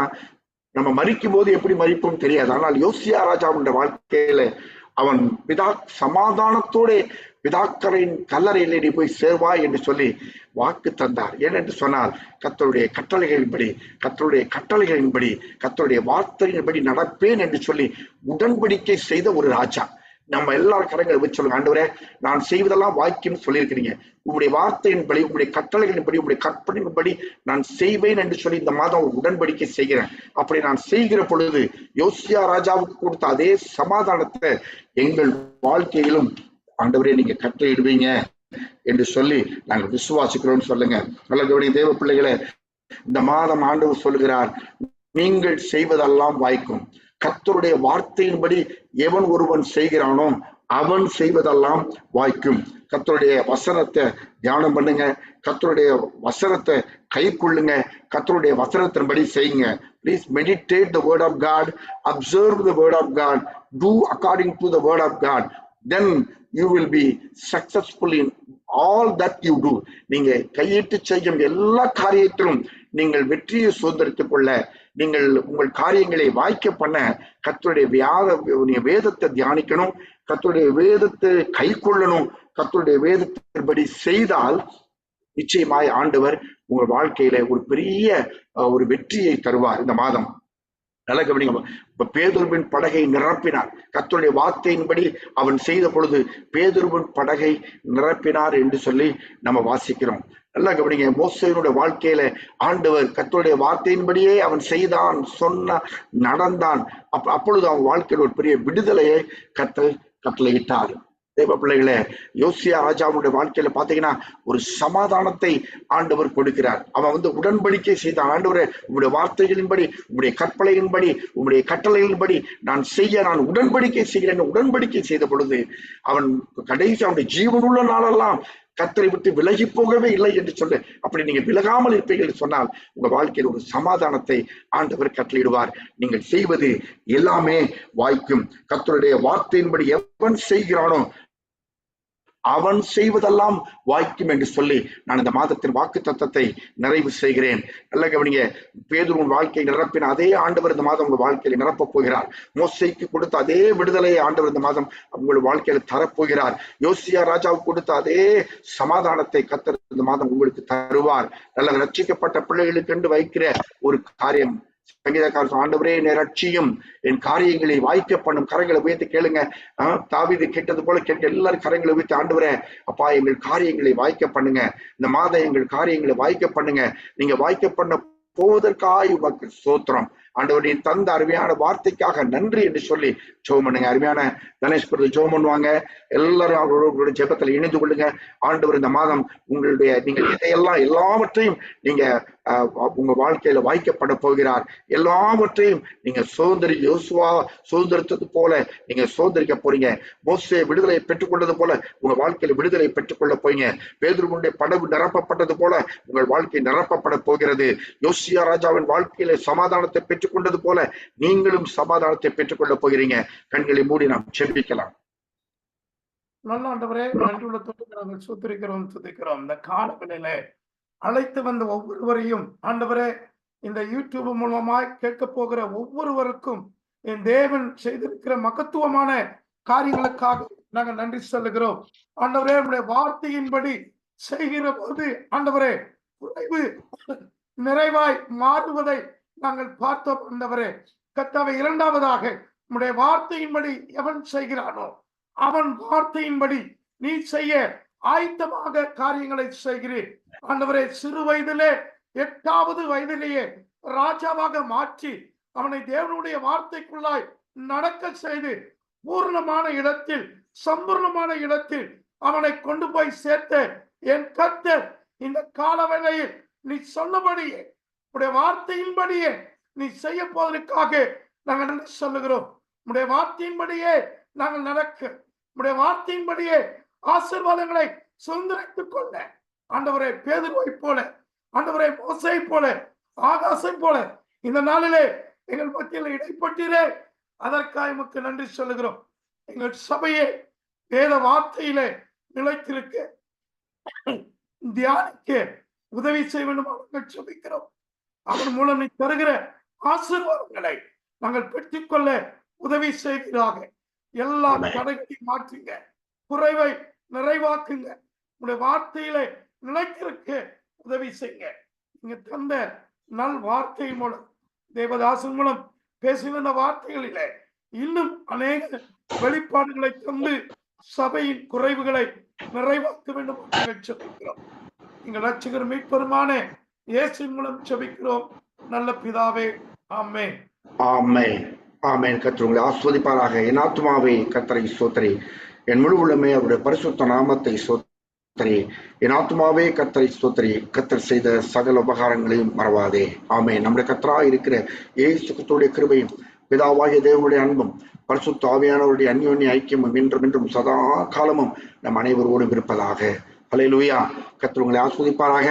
நம்ம மரிக்கும் போது எப்படி மரிப்போம் தெரியாது. ஆனால் யோசியா ராஜாவுடைய வாழ்க்கையில அவன் சமாதானத்தோட பிதாக்களின் கல்லறையிலே நீ போய் சேர்வாய் என்று சொல்லி வாக்கு தந்தார். ஏனென்று சொன்னால், கர்த்தருடைய கட்டளைகளின்படி கர்த்தருடைய வார்த்தையின்படி நடப்பேன் என்று சொல்லி உடன்படிக்கை செய்த ஒரு ராஜா. நம்ம எல்லாரும் கரங்களை வச்சு சொல்லுங்க. ஆண்டவரே, நான் செய்வதெல்லாம் வாக்கியம் சொல்லியிருக்கிறீங்க, உங்களுடைய வார்த்தையின்படி, உங்களுடைய கட்டளைகளின்படி, உங்களுடைய கற்பனையின்படி நான் செய்வேன் என்று சொல்லி இந்த மாதம் ஒரு உடன்படிக்கை செய்கிறேன். அப்படி நான் செய்கிற பொழுது யோசியா ராஜாவுக்கு கொடுத்த அதே சமாதானத்தை எங்கள் வாழ்க்கையிலும் ஆண்டவரே நீங்க கட்டளையிடுவீங்க என்று சொல்லி நாங்கள் விசுவாசிக்கிறோம்னு சொல்லுங்க. நல்ல கவனிங்க தேவ பிள்ளைகளே, இந்த மாதம் ஆண்டவர் சொல்லுகிறார், நீங்கள் செய்வதெல்லாம் வாய்க்கும். கர்த்தருடைய வார்த்தையின்படி எவன் ஒருவன் செய்கிறானோ அவன் செய்வதெல்லாம் வாய்க்கும். கர்த்தருடைய வசனத்தை தியானம் பண்ணுங்க, கர்த்தருடைய வசனத்தை கை கொள்ளுங்க, கர்த்தருடைய வசனத்தின்படி செய்யுங்க. Please meditate the word of God, observe the word of God, do according to the word of God. Then you will be successful in all that you do. நீங்க கையிட்டு செய்யும் எல்லா காரியத்திலும் நீங்கள் வெற்றியை சுதந்திரித்துக் கொள்ள, நீங்கள் உங்கள் காரியங்களை வாய்க்க பண்ண கர்த்தருடைய வேதத்தை தியானிக்கணும், கர்த்தருடைய வேதத்தை கை கொள்ளணும். கர்த்தருடைய வேதத்தின்படி செய்தால் நிச்சயமாய் ஆண்டவர் உங்கள் வாழ்க்கையில ஒரு பெரிய ஒரு வெற்றியை தருவார். இந்த மாதம் நல்ல கவனிங்க. பேதுருவின் படகை நிரப்பினார். கர்த்தருடைய வார்த்தையின்படி அவன் செய்த பொழுது பேதுருவின் படகை நிரப்பினார் என்று சொல்லி நம்ம வாசிக்கிறோம். நல்லா கவனிங்க. மோசேயினுடைய வாழ்க்கையில ஆண்டவர் கர்த்தருடைய வார்த்தையின்படியே அவன் செய்தான், சொன்ன, நடந்தான். அப்பொழுது அவன் வாழ்க்கையில் ஒரு பெரிய விடுதலையை கட்டளையிட்டார். தேவ பிள்ளைகளே, யோசியா ராஜாவுடைய வாழ்க்கையில பாத்தீங்கன்னா ஒரு சமாதானத்தை ஆண்டவர் கொடுக்கிறார். அவன் உடன்படிக்கை செய்தான். ஆண்டவரே, உங்களுடைய வார்த்தைகளின்படி, உங்களுடைய கற்பனையின்படி, உங்களுடைய கட்டளைகளின்படி நான் உடன்படிக்கை செய்கிறேன். உடன்படிக்கை செய்த பொழுது அவன் கடைசி அவனுடைய ஜீவனுள்ள நாளெல்லாம் கர்த்தரை விட்டு விலகி போகவே இல்லை என்று சொல்லு. அப்படி நீங்க விலகாமல் இருப்பீர்கள் சொன்னால் உங்க வாழ்க்கையில் ஒரு சமாதானத்தை ஆண்டவர் கட்டளையிடுவார். நீங்கள் செய்வது எல்லாமே வாய்க்கும். கர்த்தருடைய வார்த்தையின்படி எவன் செய்கிறானோ அவன் செய்வதெல்லாம் வாய்க்கும் என்று சொல்லி நான் இந்த மாதத்தின் வாக்கு தத்தத்தை நிறைவு செய்கிறேன். நல்ல கவனிங்க. பேதுருவின் வாழ்க்கையை நிரப்பின அதே ஆண்டவர் இந்த மாதம் உங்கள் வாழ்க்கையில நிரப்பப் போகிறார். மோசேக்கு கொடுத்த அதே விடுதலையை ஆண்டவர் இந்த மாதம் உங்கள் வாழ்க்கையில தரப்போகிறார். யோசியா ராஜாவுக்கு கொடுத்த அதே சமாதானத்தை கர்த்தர் இந்த மாதம் உங்களுக்கு தருவார். நல்ல ரட்சிக்கப்பட்ட பிள்ளைகளுக்கு என்று வைக்கிற ஒரு காரியம். சங்கீதக்காரர், ஆண்டவரே என்னை ரட்சியும், என் காரியங்களை வாய்க்க பண்ணும். கரங்களை உயர்த்தி கேளுங்க. தாவீது கேட்டது போல கேட்க எல்லாரும் கரங்களை உயர்த்தி, ஆண்டவரே அப்பா எங்கள் காரியங்களை வாய்க்க பண்ணுங்க, இந்த மாதம் எங்கள் காரியங்களை வாய்க்க பண்ணுங்க. நீங்க வாய்க்க பண்ண போவதற்காக உமக்கு ஸ்தோத்திரம். ஆண்டவருடைய தந்த அருமையான வார்த்தைக்காக நன்றி என்று சொல்லி ஜெபம் பண்ணுங்க. அருமையான கணேஷ் பிரதர் ஜெபம் பண்ணுவாங்க. எல்லாரும் அவர்களுடைய ஜெபத்தில் இணைந்து கொள்ளுங்க. ஆண்டவர் இந்த மாதம் நீங்கள் எல்லாவற்றையும் நீங்க உங்க வாழ்க்கையில வாய்க்கப்பட போகிறார். எல்லாவற்றையும் நீங்க சுதந்திரித்தது போல நீங்க சுதந்திரிக்க போறீங்க. மோசே விடுதலை பெற்றுக்கொண்டது போல உங்க வாழ்க்கையில விடுதலை பெற்றுக்கொள்ள போறீங்க. பேதுருவினுடைய படகு நிரப்பப்பட்டது போல உங்கள் வாழ்க்கை நிரப்பப்பட போகிறது. யோசியா ராஜாவின் வாழ்க்கையில சமாதானத்தை பெற்றுக்கொண்டது போல நீங்களும் சமாதானத்தை பெற்றுக்கொள்ள போகிறீங்க. கண்களை மூடி நாம் ஜெபிக்கலாம். நல்ல ஆண்டவரே, நன்றியுள்ளத்தோடு நாங்கள் துதிக்கிறோம். இந்த காலவெளியில அழைத்து வந்த ஒவ்வொருவரையும் ஆண்டவரே, இந்த யூடியூப் மூலமாய் கேட்க போகிற ஒவ்வொருவருக்கும் என் தேவன் செய்திருக்கிற மகத்துவமான காரியங்களுக்காக நாங்கள் நன்றி சொல்லுகிறோம். ஆண்டவரே, நம்முடைய வார்த்தையின்படி செய்கிற போது ஆண்டவரே குறைவு நிறைவாய் மாறுவதை நாங்கள் பார்த்தோம். ஆண்டவரே கர்த்தாவே, இரண்டாவதாக நம்முடைய வார்த்தையின்படி எவன் செய்கிறானோ அவன் வார்த்தையின்படி நீ செய்ய ஆயத்தமாக காரியங்களை செய்கிறேன். ஆண்டவரே, சிறு வயதிலே 8வது வயதிலேயே ராஜாவாக மாற்றி அவனை தேவனுடைய வார்த்தைக்குள்ளாய் நடக்க செய்து பூர்ணமான இடத்தில், சம்பூர்ணமான இடத்தில் அவனை கொண்டு போய் சேர்த்த என் கர்த்தர் இந்த காலவேளையில் நீ சொன்னபடியே உடைய வார்த்தையின்படியே நீ செய்ய போவதற்காக நாங்கள் நன்றி சொல்லுகிறோம். உடைய வார்த்தையின்படியே நாங்கள் நடக்க, உடைய வார்த்தையின்படியே ஆசீர்வாதங்களை சுதந்திரித்துக் கொள்ள ஆண்டவரே, பேதுருவை போல, ஆண்டவரே மோசை போல, ஆகாசை போல இந்த நாளிலே எங்கள் மத்தியில் இடைப்பட்டீரே, அதற்காக உமக்கு நன்றி சொல்லுகிறோம். எங்கள் சபையே வேத வார்த்தையிலே நிலைத்திருக்க, தியானிக்க உதவி செய்ய வேண்டும் ஜெபிக்கிறோம். அதன் மூலம் நீ தருகிற ஆசீர்வாதங்களை நாங்கள் பெற்றுக்கொள்ள உதவி செய்கிறாக. எல்லா தடைகளையும் மாற்றுங்க, குறைவை நிறைவாக்குங்க, உடைய வார்த்தையிலே நிலைத்திருக்க உதவி செய்யுங்க. நீங்க தந்த நல் வார்த்தை மூலம், தேவதாசன் மூலம் பேசின வார்த்தைகளிலே இன்னும் அநேக வெளிப்பாடுகளை தந்து சபையின் குறைவுகளை நிறைவாக்க வேண்டும் என்று ஜெபிக்கிறோம். எங்கள் ரட்சகர் மீட்பெருமான இயேசுவின் மூலம் ஜெபிக்கிறோம் நல்ல பிதாவே, ஆமென். ஆமென், ஆமென். கர்த்தர் உங்களை ஆஸ்வதிப்பாராக. என் ஆத்துமாவே கர்த்தரை ஸ்தோத்திரி, என் முழு உள்ளமே அவருடைய பரிசுத்த நாமத்தை ஸ்தோத்திரி. என் ஆத்துமாவே கர்த்தரை ஸ்தோத்திரி, கர்த்தர் செய்த சகல உபகாரங்களையும் மறவாதே. ஆமென். நம்முடைய கர்த்தராய் இருக்கிற இயேசு கிறிஸ்துவின் கிருபையும் பிதாவாகிய தேவனுடைய அன்பும் பரிசுத்த ஆவியானவருடைய அந்யோன்ய ஐக்கியமும் இன்றும் சதா காலமும் நம் அனைவரோடும் இருப்பதாக. ஹல்லேலூயா. கர்த்தர் உங்களை ஆஸ்வதிப்பாராக.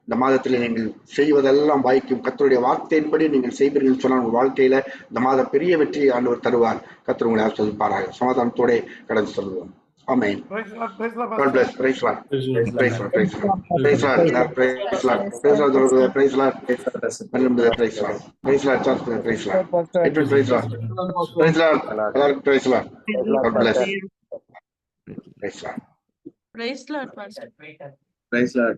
இந்த மாதத்தில் நீங்கள் செய்வதெல்லாம் வாய்க்கும். கர்த்தருடைய வார்த்தையின்படி நீங்கள் செய்வீர்கள் சொன்னால் உங்கள் வாழ்க்கையில இந்த மாதம் பெரிய வெற்றியை ஆண்டவர் தருவார். கர்த்தர் உங்களை ஆஸ்வதிப்பாராக. சமாதானத்தோட கடந்து செல்வோம். Amen. God bless. Praise Lord. Praise Lord. Praise Lord. Praise Lord. Praise Lord. Praise Lord. Praise Lord. Praise Lord. Praise Lord. Church. Praise Lord. Praise Lord. Praise Lord. Praise Lord. God bless. Praise Lord. Praise Lord, Pastor. Praise Lord.